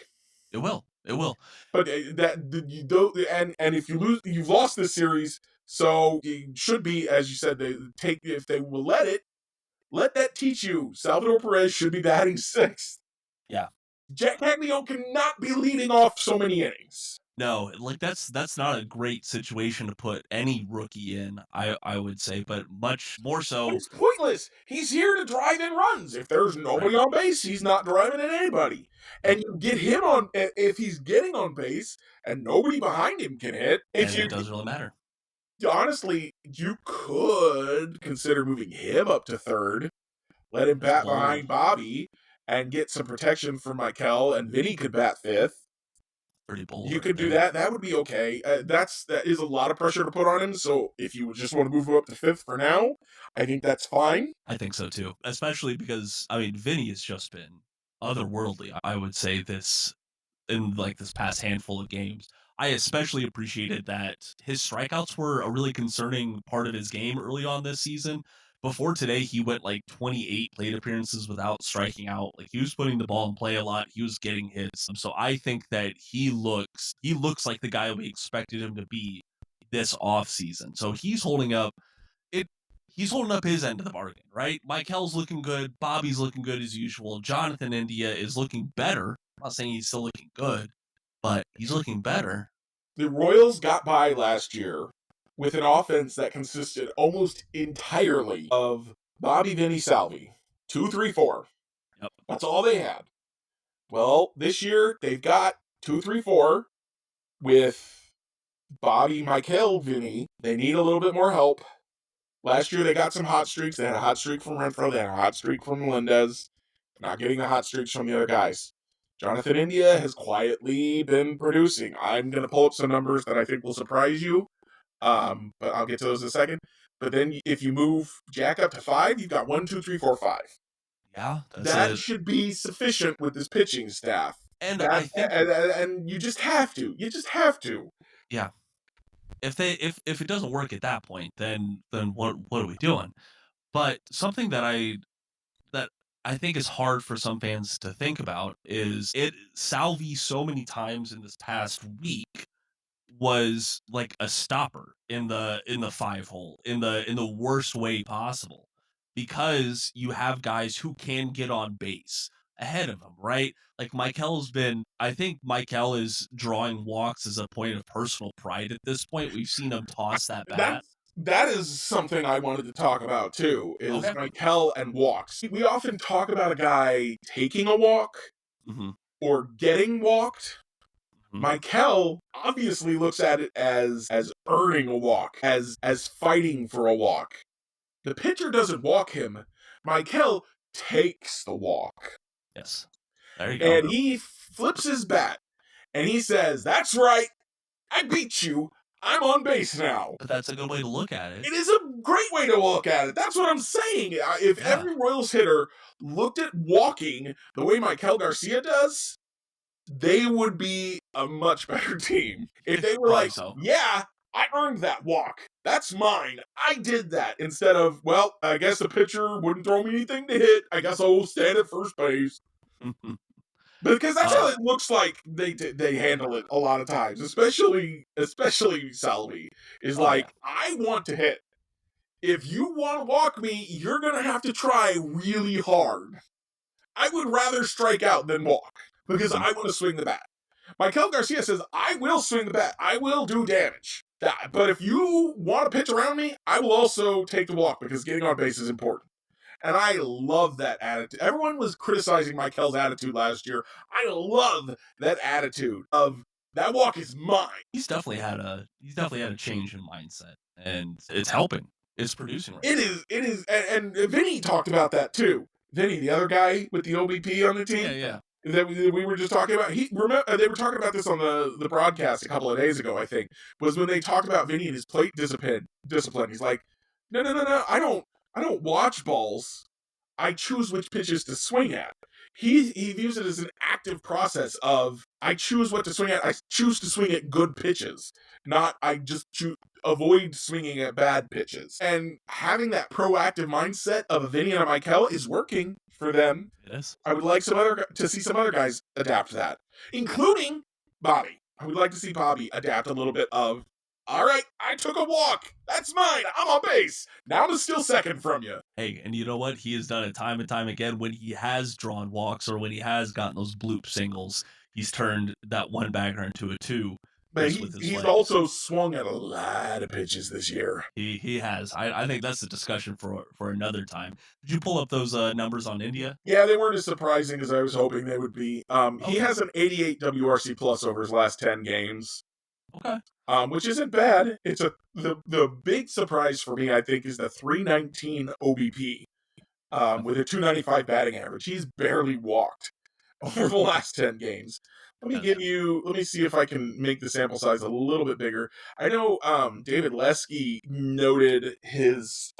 It will. But you don't, and if you lose, you've lost this series. So it should be, as you said, if they will let that teach you. Salvador Perez should be batting 6th. Yeah. Jack Caglianone cannot be leading off so many innings. No, like that's not a great situation to put any rookie in, I would say, but much more But so. it's pointless. He's here to drive in runs. If there's Right. nobody on base, he's not driving in anybody. Nope. And you get him on if he's getting on base and nobody behind him can hit. If And you it doesn't really matter. honestly, you could consider moving him up to third, let him Just bat bold. behind Bobby, and get some protection from Michael, and Vinny could bat fifth. Pretty bold You right could do there. that. That would be okay. That is a lot of pressure to put on him. So if you just want to move him up to fifth for now, I think that's fine. I think so too. Especially because I mean Vinny has just been otherworldly, I would say this in like this past handful of games. I especially appreciated that his strikeouts were a really concerning part of his game early on this season. Before today, he went like 28 plate appearances without striking out. Like he was putting the ball in play a lot. He was getting hits. So I think that he looks like the guy we expected him to be this off season. So it he's holding up his end of the bargain, right? Michael's looking good, Bobby's looking good as usual. Jonathan India is looking better. I'm not saying he's still looking good, but he's looking better. The Royals got by last year with an offense that consisted almost entirely of Bobby, Vinny, Salvi. 2-3-4. Yep. That's all they had. Well, this year they've got 2-3-4 with Bobby, Michael, Vinny. They need a little bit more help. Last year they got some hot streaks. They had a hot streak from Renfroe. They had a hot streak from Melendez. Not getting the hot streaks from the other guys. Jonathan India has quietly been producing. I'm going to pull up some numbers that I think will surprise you, but I'll get to those in a second. But then if you move Jack up to 5, you've got 1, 2, 3, 4, 5. Yeah, That should be sufficient with this pitching staff. and That, I think and you just have to. You just have to. yeah, if it doesn't work at that point, then what are we doing? But something that I think is hard for some fans to think about is it Salvi so many times in this past week was like a stopper in the 5 hole in the worst way possible because you have guys who can get on base ahead of him, right? Like I think Michael is drawing walks as a point of personal pride at this point. We've seen him toss that bat. That is something I wanted to talk about too, is Okay. Michael and walks. We often talk about a guy taking a walk Mm-hmm. or getting walked. Mhm. Michael obviously looks at it as earning a walk, as fighting for a walk. The pitcher doesn't walk him. Michael takes the walk. Yes. There you go. And he flips his bat and he says, "That's right. I beat you. I'm on base now." But that's a good way to look at it. It is a great way to look at it. That's what I'm saying. If Yeah. every Royals hitter looked at walking the way Michael Garcia does, they would be a much better team. If they were Probably like, so. "Yeah, I earned that walk. That's mine. I did that." Instead of, "Well, I guess the pitcher wouldn't throw me anything to hit. I guess I'll stand at first base." Because that's how it looks like they handle it a lot of times, especially Salvi is like, "I want to hit. If you want to walk me, you're gonna have to try really hard. I would rather strike out than walk because I want to swing the bat." Michael Garcia says, "I will swing the bat. I will do damage. But if you want to pitch around me, I will also take the walk because getting on base is important." And I love that attitude. Everyone was criticizing Michael's attitude last year. I love that attitude of, "That walk is mine." He's definitely had a change in mindset, and it's helping. It's producing right It is, and Vinny talked about that too. Vinny, the other guy with the OBP on the now. team, Yeah. that we were just talking about. They were talking about this on the broadcast a couple of days ago, I think, was when they talked about Vinny and his plate discipline. He's like, "No, no, no, no. I don't watch balls. I choose which pitches to swing at." He views it as an active process of, I choose what to swing at. I choose to swing at good pitches, not I just avoid swinging at bad pitches. And having that proactive mindset of a Vinny and a Michael is working for them. It is. I would like to see some other guys adapt that, including Bobby. I would like to see Bobby adapt a little bit of, "All right, I took a walk. That's mine. I'm on base. Now I'm gonna steal second from you." Hey, and you know what? He has done it time and time again when he has drawn walks or when he has gotten those bloop singles. He's turned that one bagger into a two. But just with his he's legs. also swung at a lot of pitches this year. He has. I think that's a discussion for another time. Did you pull up those numbers on India? Yeah, they weren't as surprising as I was hoping they would be. He Okay. has an 88 WRC plus over his last 10 games, Okay. which isn't bad. It's the big surprise for me, I think, is the 319 OBP with a 295 batting average. He's barely walked over the last 10 games. Let me see if I can make the sample size a little bit bigger. I know David Lesky noted his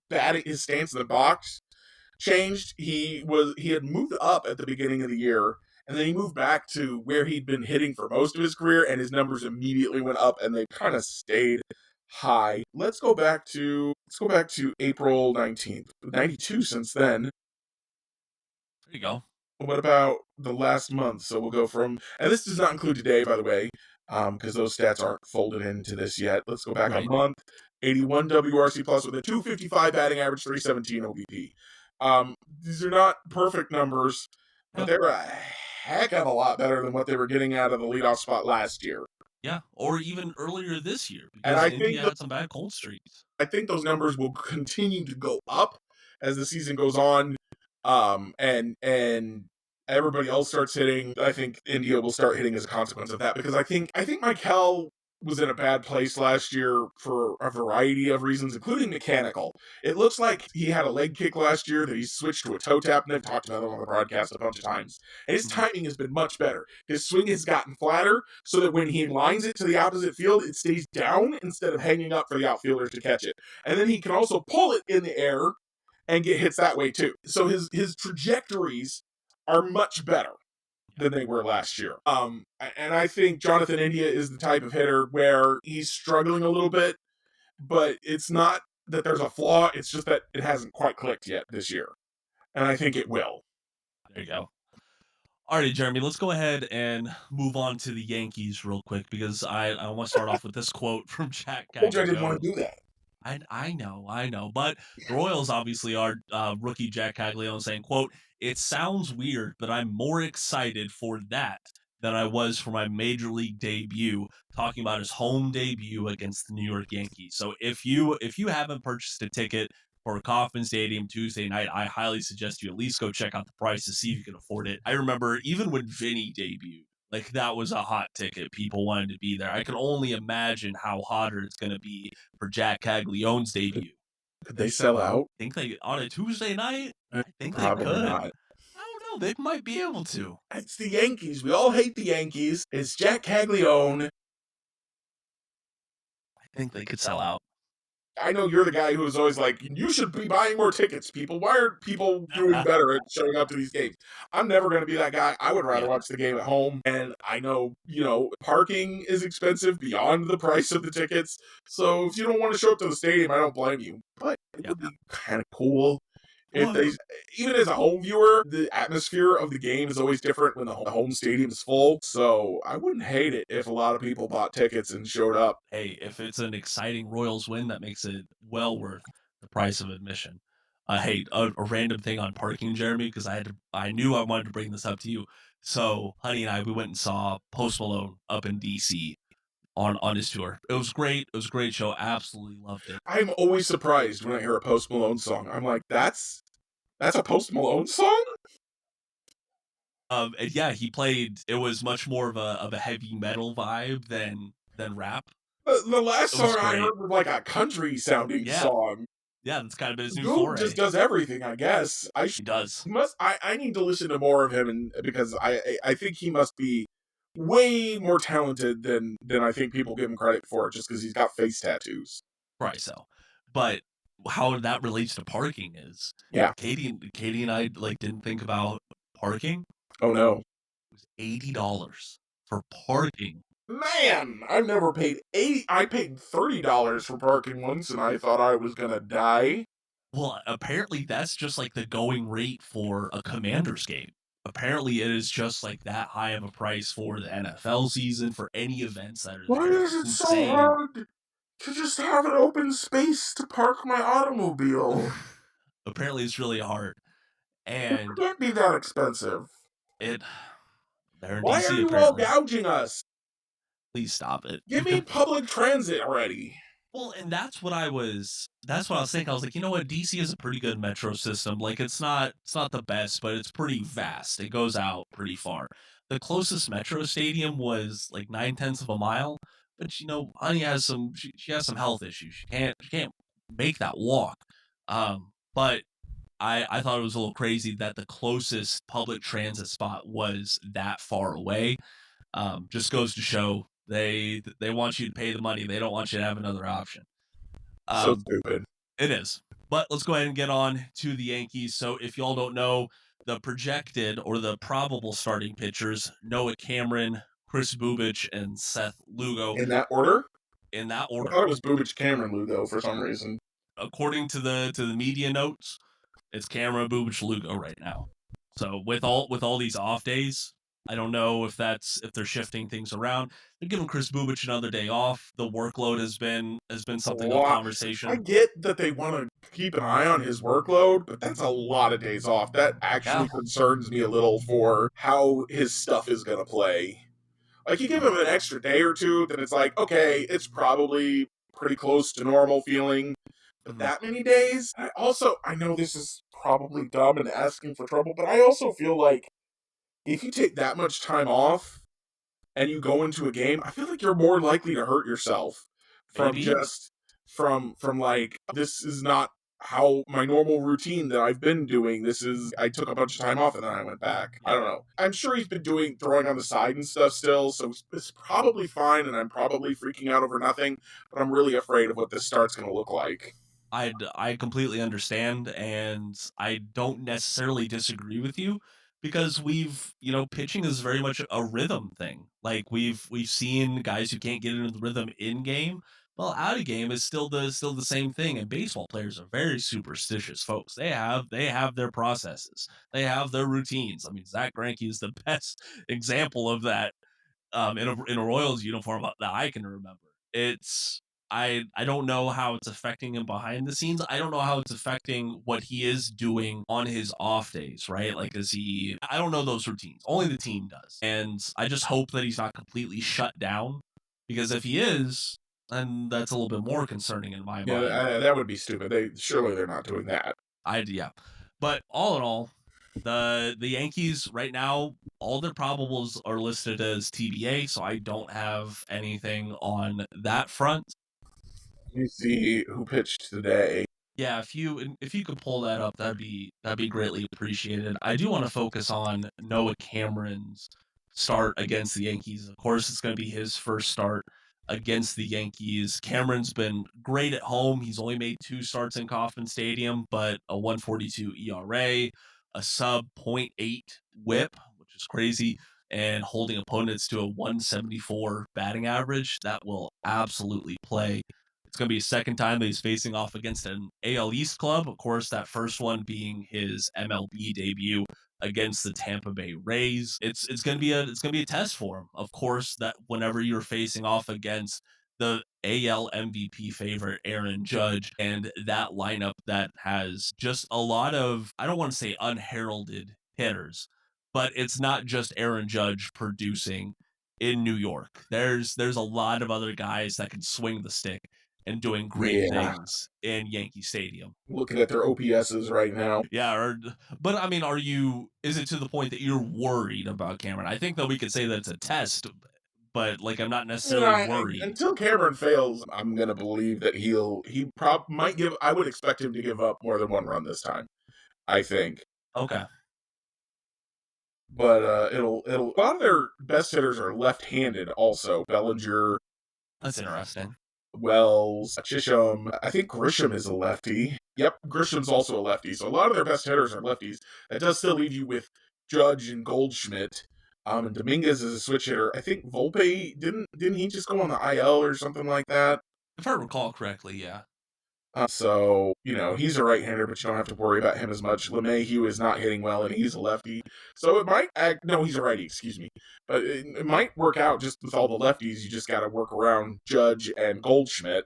his stance in the box changed. He had moved up at the beginning of the year, and then he moved back to where he'd been hitting for most of his career, and his numbers immediately went up, and they kind of stayed high. Let's go back to April 19th. 92 since then. There you go. What about the last month? So we'll go from, and this does not include today, by the way, because those stats aren't folded into this yet. Let's go back a month. 81 WRC plus with a 255 batting average, 317 OBP. These are not perfect numbers, but they're a heck of a lot better than what they were getting out of the leadoff spot last year. Yeah, or even earlier this year, And because India had some bad cold streaks. I think those numbers will continue to go up as the season goes on. And everybody else starts hitting. I think India will start hitting as a consequence of that, because I think Michael was in a bad place last year for a variety of reasons, including mechanical. It looks like he had a leg kick last year that he switched to a toe tap, and I've talked about it on the broadcast a bunch of times. And his timing has been much better. His swing has gotten flatter so that when he lines it to the opposite field, it stays down instead of hanging up for the outfielders to catch it. And then he can also pull it in the air and get hits that way too. So his trajectories are much better than they were last year. And I think Jonathan India is the type of hitter where he's struggling a little bit, but it's not that there's a flaw, it's just that it hasn't quite clicked yet this year. And I think it will. There you go. Alrighty, Jeremy, let's go ahead and move on to the Yankees real quick, because I want to start off with this quote from Jack Caglianone. I didn't want to do that. I know. But the Royals obviously are rookie Jack Caglianone saying, quote, "It sounds weird, but I'm more excited for that than I was for my major league debut," talking about his home debut against the New York Yankees. So if you haven't purchased a ticket for Kauffman Stadium Tuesday night, I highly suggest you at least go check out the price to see if you can afford it. I remember even when Vinny debuted, like, that was a hot ticket. People wanted to be there. I can only imagine how hotter it's going to be for Jack Caglianone's debut. Could they sell out? Think they on a Tuesday night? I think Probably they could. not. I don't know. They might be able to. It's the Yankees. We all hate the Yankees. It's Jack Caglianone. I think they could sell out. I know you're the guy who is always like, you should be buying more tickets, people. Why aren't people doing better at showing up to these games? I'm never going to be that guy. I would rather watch the game at home. And I know, parking is expensive beyond the price of the tickets. So if you don't want to show up to the stadium, I don't blame you. But it would be kind of cool. If they, even as a home viewer, the atmosphere of the game is always different when the home stadium is full. So I wouldn't hate it if a lot of people bought tickets and showed up. Hey, if it's an exciting Royals win, that makes it well worth the price of admission. Hey, a random thing on parking, Jeremy, because I knew I wanted to bring this up to you. So, Honey and I, we went and saw Post Malone up in DC on his tour. It was great. It was a great show. Absolutely loved it. I'm always surprised when I hear a Post Malone song. I'm like, that's a Post Malone song? And yeah, he played. It was much more of a heavy metal vibe than rap. The last song I heard was like a country sounding song. Yeah, that's kind of been his new Goob foray. just does everything, I guess. He does. I need to listen to more of him, because I think he must be way more talented than I think people give him credit for, just because he's got face tattoos. Right. So, but how that relates to parking is, Katie and I didn't think about parking. Oh no! It was $80 for parking. Man, I've never paid $80. I paid $30 for parking once, and I thought I was gonna die. Well, apparently that's just like the going rate for a Commanders game. Apparently it is just like that high of a price for the NFL season, for any events that are Why there. is it so hard to just have an open space to park my automobile? Apparently it's really hard. And it can't be that expensive. They're in Why DC, are you apparently. all gouging us? Please stop it. Give me public transit already. Well, and that's what I was thinking. I was like, you know what, DC is a pretty good metro system. Like it's not the best, but it's pretty vast. It goes out pretty far. The closest metro stadium was like 9/10 of a mile, but Honey has she has some health issues. She can't make that walk. But I thought it was a little crazy that the closest public transit spot was that far away. Just goes to show they want you to pay the money. They don't want you to have another option. So Um, stupid. it is. But let's go ahead and get on to the Yankees. So if y'all don't know, the projected or the probable starting pitchers, Noah Cameron, Chris Bubich, and Seth Lugo, In that order? in that I order. thought it was Bubich Cameron Lugo for some reason. According to the media notes, it's Cameron, Bubich, Lugo right now. So with all these off days, I don't know if they're shifting things around. They're giving Chris Bubich another day off. The workload has been A something of lot. I conversation. get that they want to keep an eye on his workload, but that's a lot of days off. That Yeah. actually concerns me a little for how his stuff is going to play. Like, you give him an extra day or two, then it's like, okay, it's probably pretty close to normal feeling. But Mhm. that many days? I know this is probably dumb and asking for trouble, but I also feel like if you take that much time off and you go into a game, I feel like you're more likely to hurt yourself from Maybe. just from like, this is not how my normal routine that I've been doing. This is, I took a bunch of time off and then I went back. I Yeah. don't know. I'm sure he's been doing throwing on the side and stuff still, so it's probably fine, and I'm probably freaking out over nothing. But I'm really afraid of what this start's going to look like. I completely understand, and I don't necessarily disagree with you because pitching is very much a rhythm thing. Like we've seen guys who can't get into the rhythm in game. Well, out of game is still the same thing. And baseball players are very superstitious folks. They have their processes. They have their routines. I mean, Zach Greinke is the best example of that in a Royals uniform that I can remember. It's I don't know how it's affecting him behind the scenes. I don't know how it's affecting what he is doing on his off days, right? Like, I don't know those routines. Only the team does. And I just hope that he's not completely shut down because if he is, then that's a little bit more concerning in my Yeah, mind. that would be stupid. They're not doing that. Yeah. But all in all, the Yankees right now, all their probables are listed as TBA, so I don't have anything on that front. Let me see who pitched today. Yeah, if you could pull that up, that'd be greatly appreciated. I do want to focus on Noah Cameron's start against the Yankees. Of course, it's going to be his first start against the Yankees. Cameron's been great at home. He's only made 2 starts in Kauffman Stadium, but a 1.42 ERA, a sub .8 WHIP, which is crazy, and holding opponents to a 174 batting average. That will absolutely play. It's going to be his second time that he's facing off against an AL East club. Of course, that first one being his MLB debut against the Tampa Bay Rays. It's going to be a test for him. Of course, that whenever you're facing off against the AL MVP favorite Aaron Judge and that lineup that has just a lot of, I don't want to say unheralded hitters, but it's not just Aaron Judge producing in New York. There's a lot of other guys that can swing the stick and doing great Yeah, things in Yankee Stadium. looking at their OPSs right now. Yeah, but I mean, is it to the point that you're worried about Cameron? I think that we could say that it's a test, but like I'm not necessarily worried. Until Cameron fails, I'm gonna believe that might give. I would expect him to give up more than one run this time. I think, Okay, but it'll. A lot of their best hitters are left-handed. Also, Bellinger, that's interesting. Wells, Chisholm. I think Grisham is a lefty. Yep, Grisham's also a lefty. So a lot of their best hitters are lefties. That does still leave you with Judge and Goldschmidt. And Dominguez is a switch hitter. I think Volpe didn't he just go on the IL or something like that? If I recall correctly, yeah. So, he's a right-hander, but you don't have to worry about him as much. LeMahieu is not hitting well, and he's a lefty. So it might no, he's a righty, excuse me. But it might work out just with all the lefties. You just got to work around Judge and Goldschmidt.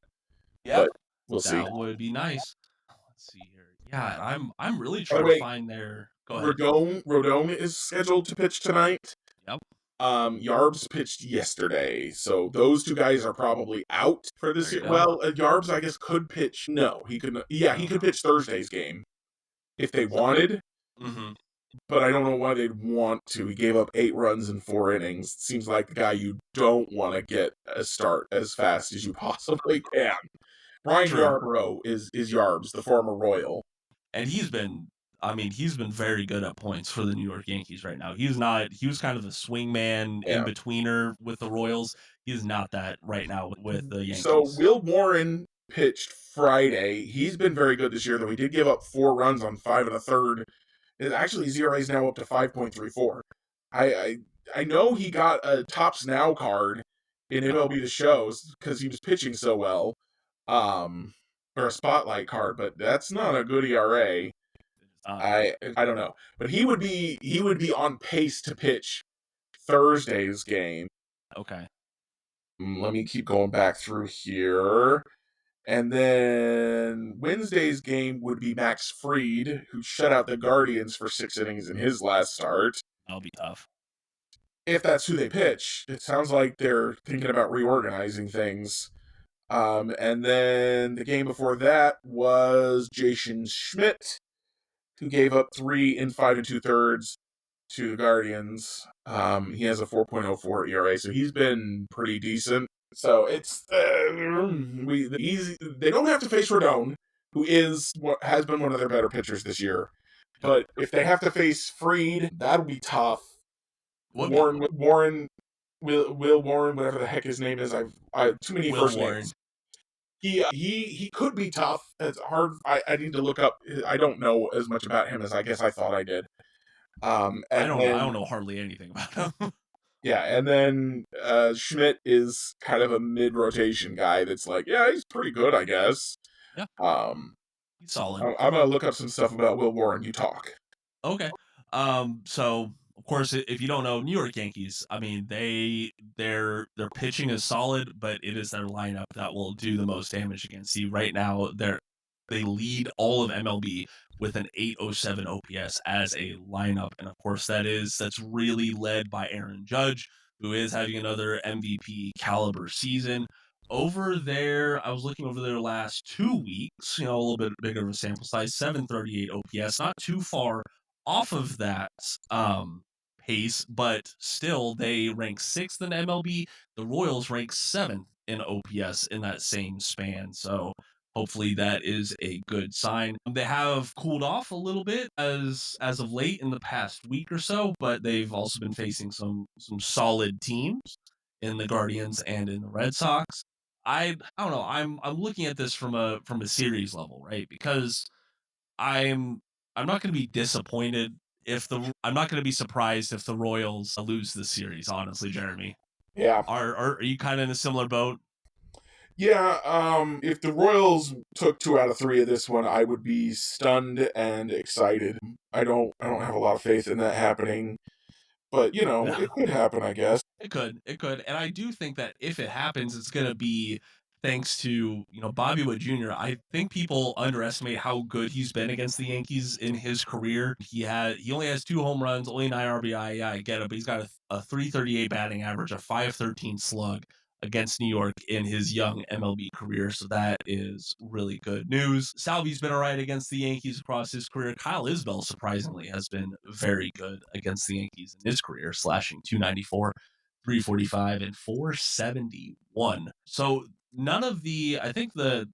Yep, But we'll see. that would be nice. Let's see here. Yeah, I'm really By the trying to way, find their. Go ahead. Rodon is scheduled to pitch tonight. Yep. Yarbs pitched yesterday, so those two guys are probably out for this year. Well, Yarbs, I guess, could pitch. No, he could. Yeah, he could pitch Thursday's game if they wanted. Mm-hmm. But I don't know why they'd want to. He gave up 8 runs in 4 innings. Seems like the guy you don't want to get a start as fast as you possibly can. Ryan Yarbrough is Yarbs, the former Royal. And he's been very good at points for the New York Yankees right now. He was kind of a swingman in-betweener with the Royals. He's not that right now with the Yankees. So Will Warren pitched Friday. He's been very good this year, though he did give up 4 runs on 5 1/3. Actually, his ERA is now up to 5.34. I know he got a Tops Now card in MLB The Shows because he was pitching so well, or a spotlight card, but that's not a good ERA. I don't know, but he would be on pace to pitch Thursday's game. Okay. Let me keep going back through here. And then Wednesday's game would be Max Fried, who shut out the Guardians for 6 innings in his last start. That'll be tough. If that's who they pitch. It sounds like they're thinking about reorganizing things. And then the game before that was Jason Schmidt, who gave up 3 in 5 2/3 to the Guardians. He has a 4.04 ERA, so he's been pretty decent. So it's easy. They don't have to face Rodon, who has been one of their better pitchers this year. But if they have to face Fried, that'll be tough. Warren, Will Warren, whatever the heck his name is. I too many first names. He could be tough. It's hard. I need to look up. I don't know as much about him as I guess I thought I did. I don't know hardly anything about him. Yeah, and then Schmidt is kind of a mid-rotation guy that's like, yeah, he's pretty good, I guess. Yeah. He's solid. I'm going to look up some stuff about Will Warren. You talk. Okay. So, of course, if you don't know, New York Yankees, I mean, their pitching is solid, but it is their lineup that will do the most damage against you. Right now, they lead all of MLB with an 807 OPS as a lineup. And of course, that's really led by Aaron Judge, who is having another MVP caliber season. Over there, I was looking over their last 2 weeks, a little bit bigger of a sample size, 738 OPS, not too far off of that pace, but still they rank 6th in MLB. The Royals rank 7th in OPS in that same span. So hopefully that is a good sign. They have cooled off a little bit as of late in the past week or so, but they've also been facing some solid teams in the Guardians and in the Red Sox. I don't know. I'm looking at this from a series level, right? Because I'm not going to be disappointed I'm not going to be surprised if the Royals lose this series, honestly, Jeremy. Yeah. Are you kind of in a similar boat? Yeah, if the Royals took 2 out of 3 of this one, I would be stunned and excited. I don't have a lot of faith in that happening. But, it could happen, I guess. It could. And I do think that if it happens, it's going to be thanks to, Bobby Witt Jr. I think people underestimate how good he's been against the Yankees in his career. He only has 2 home runs, only 9 RBI. Yeah, I get it, but he's got a 338 batting average, a 513 slug against New York in his young MLB career. So that is really good news. Salvi's been all right against the Yankees across his career. Kyle Isbell, surprisingly, has been very good against the Yankees in his career, slashing 294, 345, and 471. So I think the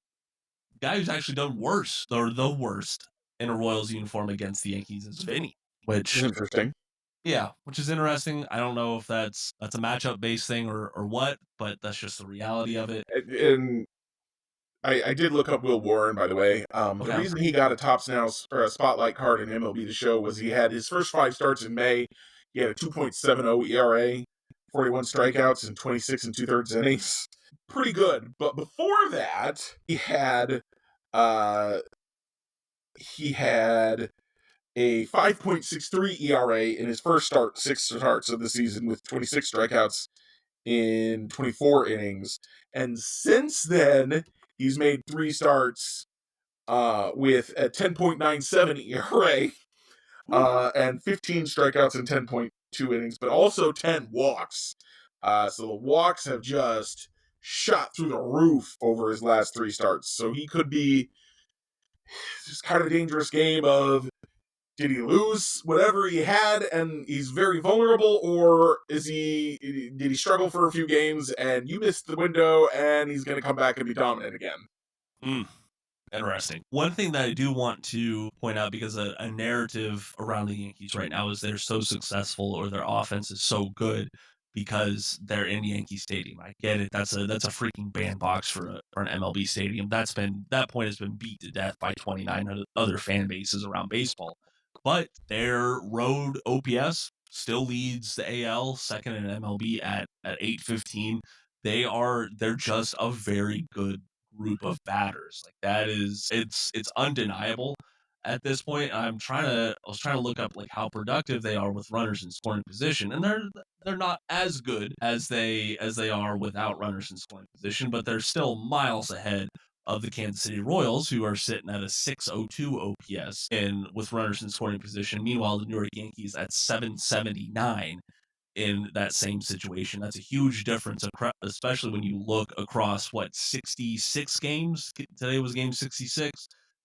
guy who's actually done worse, or the worst, in a Royals uniform against the Yankees is Vinny, which is interesting. Yeah, which is interesting. I don't know if that's a matchup based thing or what, but that's just the reality of it. And I did look up Will Warren, by the way. The reason he got a Tops Now or a spotlight card in MLB The Show was he had his first 5 starts in May. He had a 2.70 ERA, 41 strikeouts, and 26 2/3 innings. Pretty good. But before that, he had a 5.63 ERA in his first 6 starts of the season with 26 strikeouts in 24 innings. And since then, he's made 3 starts with a 10.97 ERA and 15 strikeouts and 2 innings, but also 10 walks. So the walks have just shot through the roof over his last 3 starts. So he could be just kind of a dangerous game of, did he lose whatever he had and he's very vulnerable, or did he struggle for a few games and you missed the window and he's going to come back and be dominant again? Interesting. One thing that I do want to point out, because a narrative around the Yankees right now is they're so successful, or their offense is so good because they're in Yankee Stadium. I get it. That's a freaking bandbox for an MLB stadium. That point has been beat to death by 29 other fan bases around baseball. But their road OPS still leads the AL, second in MLB at 815. They're just a very good group of batters. Like, that is, it's undeniable at this point. I was trying to look up like how productive they are with runners in scoring position, and they're not as good as they are without runners in scoring position, but they're still miles ahead of the Kansas City Royals, who are sitting at a 602 OPS and with runners in scoring position. Meanwhile, the New York Yankees at 779 in that same situation. That's a huge difference, especially when you look across 66 games. Today was game 66.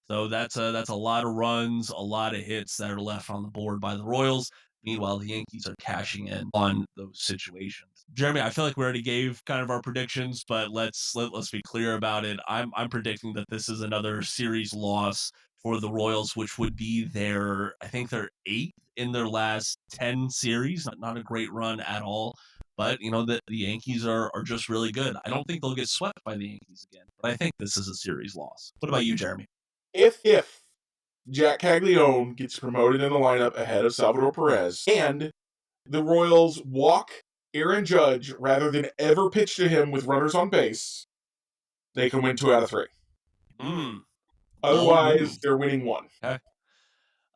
So that's a lot of runs, a lot of hits that are left on the board by the Royals. Meanwhile, the Yankees are cashing in on those situations. Jeremy, I feel like we already gave kind of our predictions, but let's be clear about it. I'm predicting that this is another series loss for the Royals, which would be their 8th in their last 10 series. Not a great run at all. But, the Yankees are just really good. I don't think they'll get swept by the Yankees again, but I think this is a series loss. What about you, Jeremy? If Jack Caglianone gets promoted in the lineup ahead of Salvador Perez, and the Royals walk Aaron Judge rather than ever pitch to him with runners on base, they can win 2 out of 3. Otherwise, they're winning 1. Okay.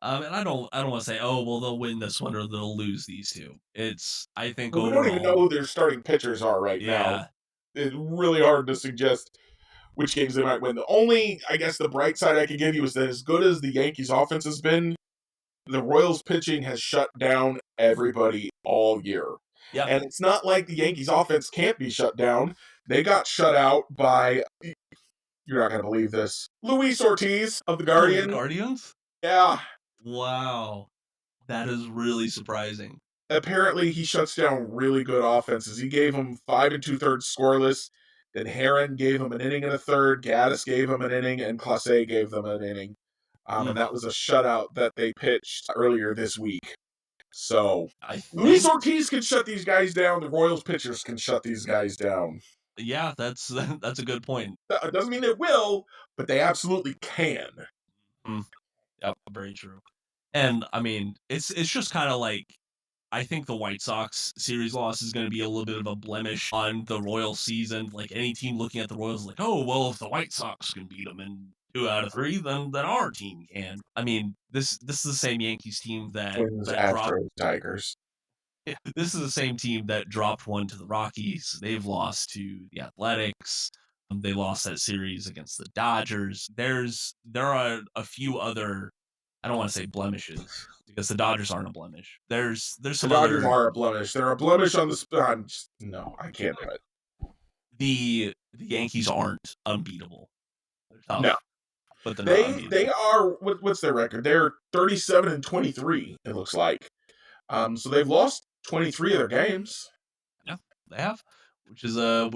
And I don't want to say, oh, well, they'll win this one or they'll lose these two. I think overall, we don't even know who their starting pitchers are right now. It's really hard to suggest which games they might win. The only, I guess, the bright side I can give you is that as good as the Yankees offense has been, the Royals pitching has shut down everybody all year. Yeah. And it's not like the Yankees offense can't be shut down. They got shut out by, you're not going to believe this, Luis Ortiz of the Guardians. Guardians? Yeah. Wow. That is really surprising. Apparently, he shuts down really good offenses. He gave them 5 2/3 scoreless. Then Heron gave him an inning and a third. Gaddis gave him an inning, and Clase gave them an inning. And that was a shutout that they pitched earlier this week. So, Luis Ortiz can shut these guys down. The Royals pitchers can shut these guys down. Yeah, that's a good point. That doesn't mean they will, but they absolutely can. Yep, very true. And I mean, it's just kind of like, I think the White Sox series loss is going to be a little bit of a blemish on the Royals season. Like, any team looking at the Royals is like, oh, well, if the White Sox can beat them in 2 out of 3, then our team can. I mean, this is the same Yankees team that Astros, Tigers. This is the same team that dropped one to the Rockies. They've lost to the Athletics. They lost that series against the Dodgers. There are a few other, I don't want to say blemishes, because the Dodgers aren't a blemish. There's some the Dodgers are a blemish. They're a blemish on the no, I can't do it. The Yankees aren't unbeatable. They're tough, no, but they are. What's their record? They're 37-23. It looks like. So they've lost 23 of their games. Yeah, they have, which is a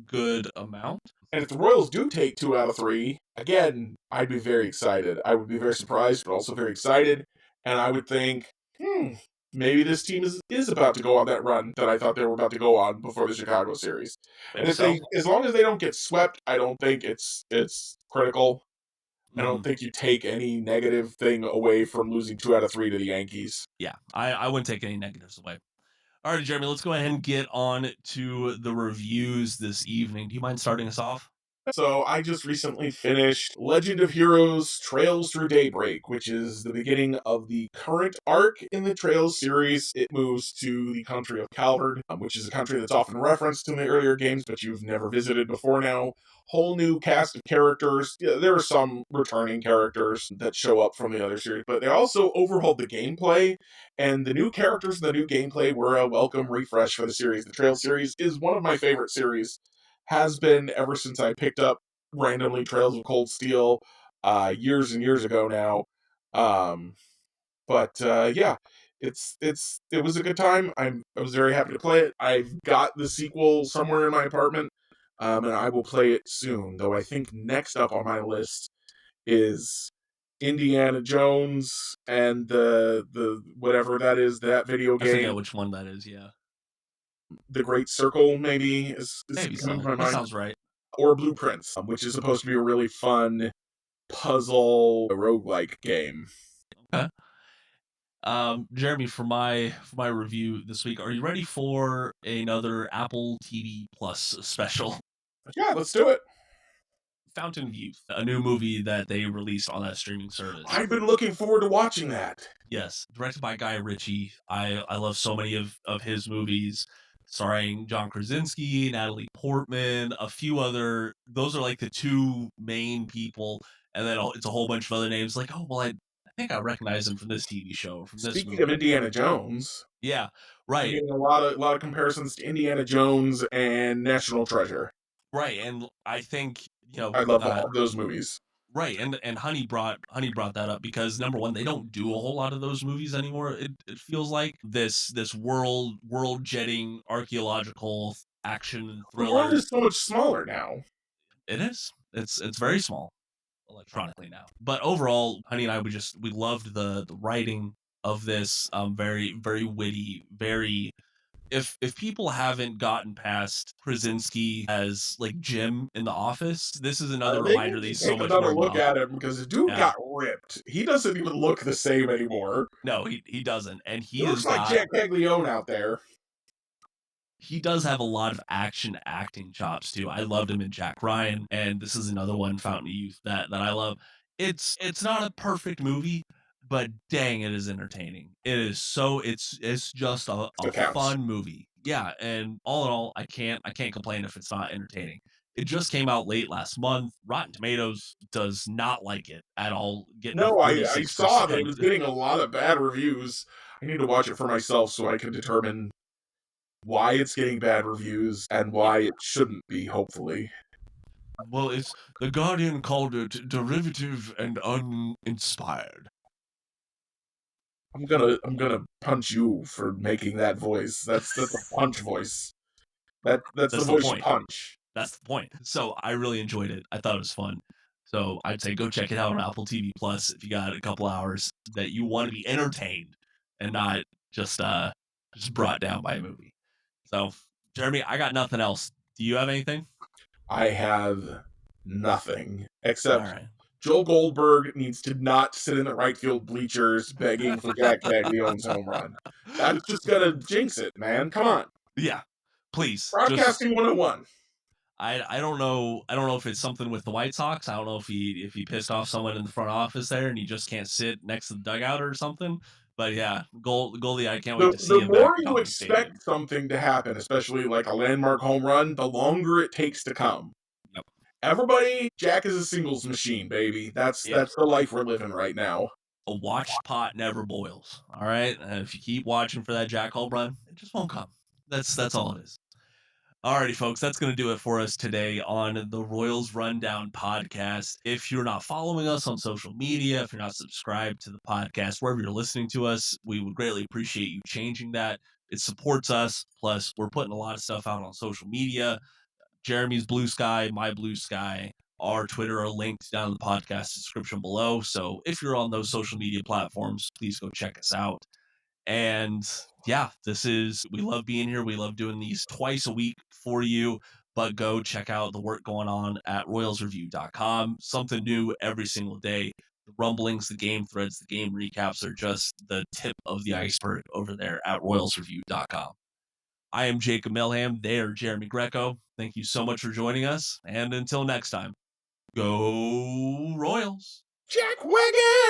good amount. And if the Royals do take 2 out of 3, again, I'd be very excited. I would be very surprised, but also very excited. And I would think, maybe this team is about to go on that run that I thought they were about to go on before the Chicago series. And if as long as they don't get swept, I don't think it's critical. I don't think you take any negative thing away from losing 2 out of 3 to the Yankees. Yeah, I wouldn't take any negatives away. All right, Jeremy, let's go ahead and get on to the reviews this evening. Do you mind starting us off? So I just recently finished Legend of Heroes Trails Through Daybreak, which is the beginning of the current arc in the Trails series. It moves to the country of Calvard, which is a country that's often referenced in the earlier games, but you've never visited before now. Whole new cast of characters. Yeah, there are some returning characters that show up from the other series, but they also overhauled the gameplay, and the new characters and the new gameplay were a welcome refresh for the series. The Trails series is one of my favorite series, has been ever since I picked up randomly Trails of Cold Steel years and years ago now. Yeah, it was a good time. I was very happy to play it. I've got the sequel somewhere in my apartment, and I will play it soon. Though I think next up on my list is Indiana Jones and the whatever that is, that video I forget game, which one that is. Yeah, The Great Circle, maybe is maybe coming so. to my That mind, sounds right. or Blueprints, which is supposed to be a really fun puzzle roguelike game. Okay. Jeremy, for my review this week, are you ready for another Apple TV Plus special? Yeah, let's do it. Fountain of Youth, a new movie that they released on that streaming service. I've been looking forward to watching that. Yes, directed by Guy Ritchie. I love so many of his movies, starring John Krasinski, Natalie Portman, a few other. Those are like the two main people, and then it's a whole bunch of other names. Like, oh well, I think I recognize him from this TV show or from this Speaking of movie. Indiana Jones, Yeah, I'm right, getting a lot of comparisons to Indiana Jones and National Treasure. right, and I think I love all of those movies. right, and Honey brought that up because number one, they don't do a whole lot of those movies anymore. It feels like this world jetting archaeological action The world thriller. is so much smaller now. It is. It's very small electronically now. But overall, Honey and I we loved the writing of this. Very very witty, very. If people haven't gotten past Krasinski as like Jim in The Office, this is another They reminder need that to he's so take much another more look loved. at him because the dude Yeah. got ripped. He doesn't even look the same anymore. No, he doesn't, and He looks has like got Jack Caglianone out there. he does have a lot of action acting chops too. I loved him in Jack Ryan, and this is another one, Fountain of Youth, that I love. It's not a perfect movie, but dang, it is entertaining. It is so it's just So a it counts. fun movie. Yeah, and all in all, I can't complain if it's not entertaining. It just came out late last month. Rotten Tomatoes does not like it at all, getting a No, I saw that it 46%. was getting a lot of bad reviews. I need to watch it for myself so I can determine why it's getting bad reviews and why it shouldn't be, hopefully. Well, it's The Guardian called it derivative and uninspired. I'm gonna punch you for making that voice. That's a punch voice. That's the That's the voice you point. punch. That's the point. So I really enjoyed it. I thought it was fun. So I'd say go check it out on Apple TV Plus if you got a couple hours that you want to be entertained and not just brought down by a movie. So Jeremy, I got nothing else. Do you have anything? I have nothing All except right. Joel Goldberg needs to not sit in the right field bleachers begging for Jack Caglianone's home run. That's just gonna jinx it, man. Come on. Yeah. Please. Just Broadcasting 101. I don't know if it's something with the White Sox. I don't know if he pissed off someone in the front office there and he just can't sit next to the dugout or something. But yeah, Goldie, I can't wait to see The him back more at you Dodger Stadium. expect something to happen, especially like a landmark home run, the longer it takes to come. Yep. Everybody, Jack is a singles machine, baby. That's Yep. the life we're living right now. A watched pot never boils. All right. And if you keep watching for that Jack home run, it just won't come. That's all it is. Alrighty, folks, that's going to do it for us today on the Royals Rundown podcast. If you're not following us on social media, if you're not subscribed to the podcast, wherever you're listening to us, we would greatly appreciate you changing that. It supports us. Plus, we're putting a lot of stuff out on social media. Jeremy's Blue Sky, my Blue Sky, our Twitter are linked down in the podcast description below. So if you're on those social media platforms, please go check us out. And yeah, we love being here. We love doing these twice a week for you, but go check out the work going on at royalsreview.com. Something new every single day. The rumblings, the game threads, the game recaps are just the tip of the iceberg over there at royalsreview.com. I am Jacob Milham. They are Jeremy Greco. Thank you so much for joining us. And until next time, go Royals. Jack Wagon!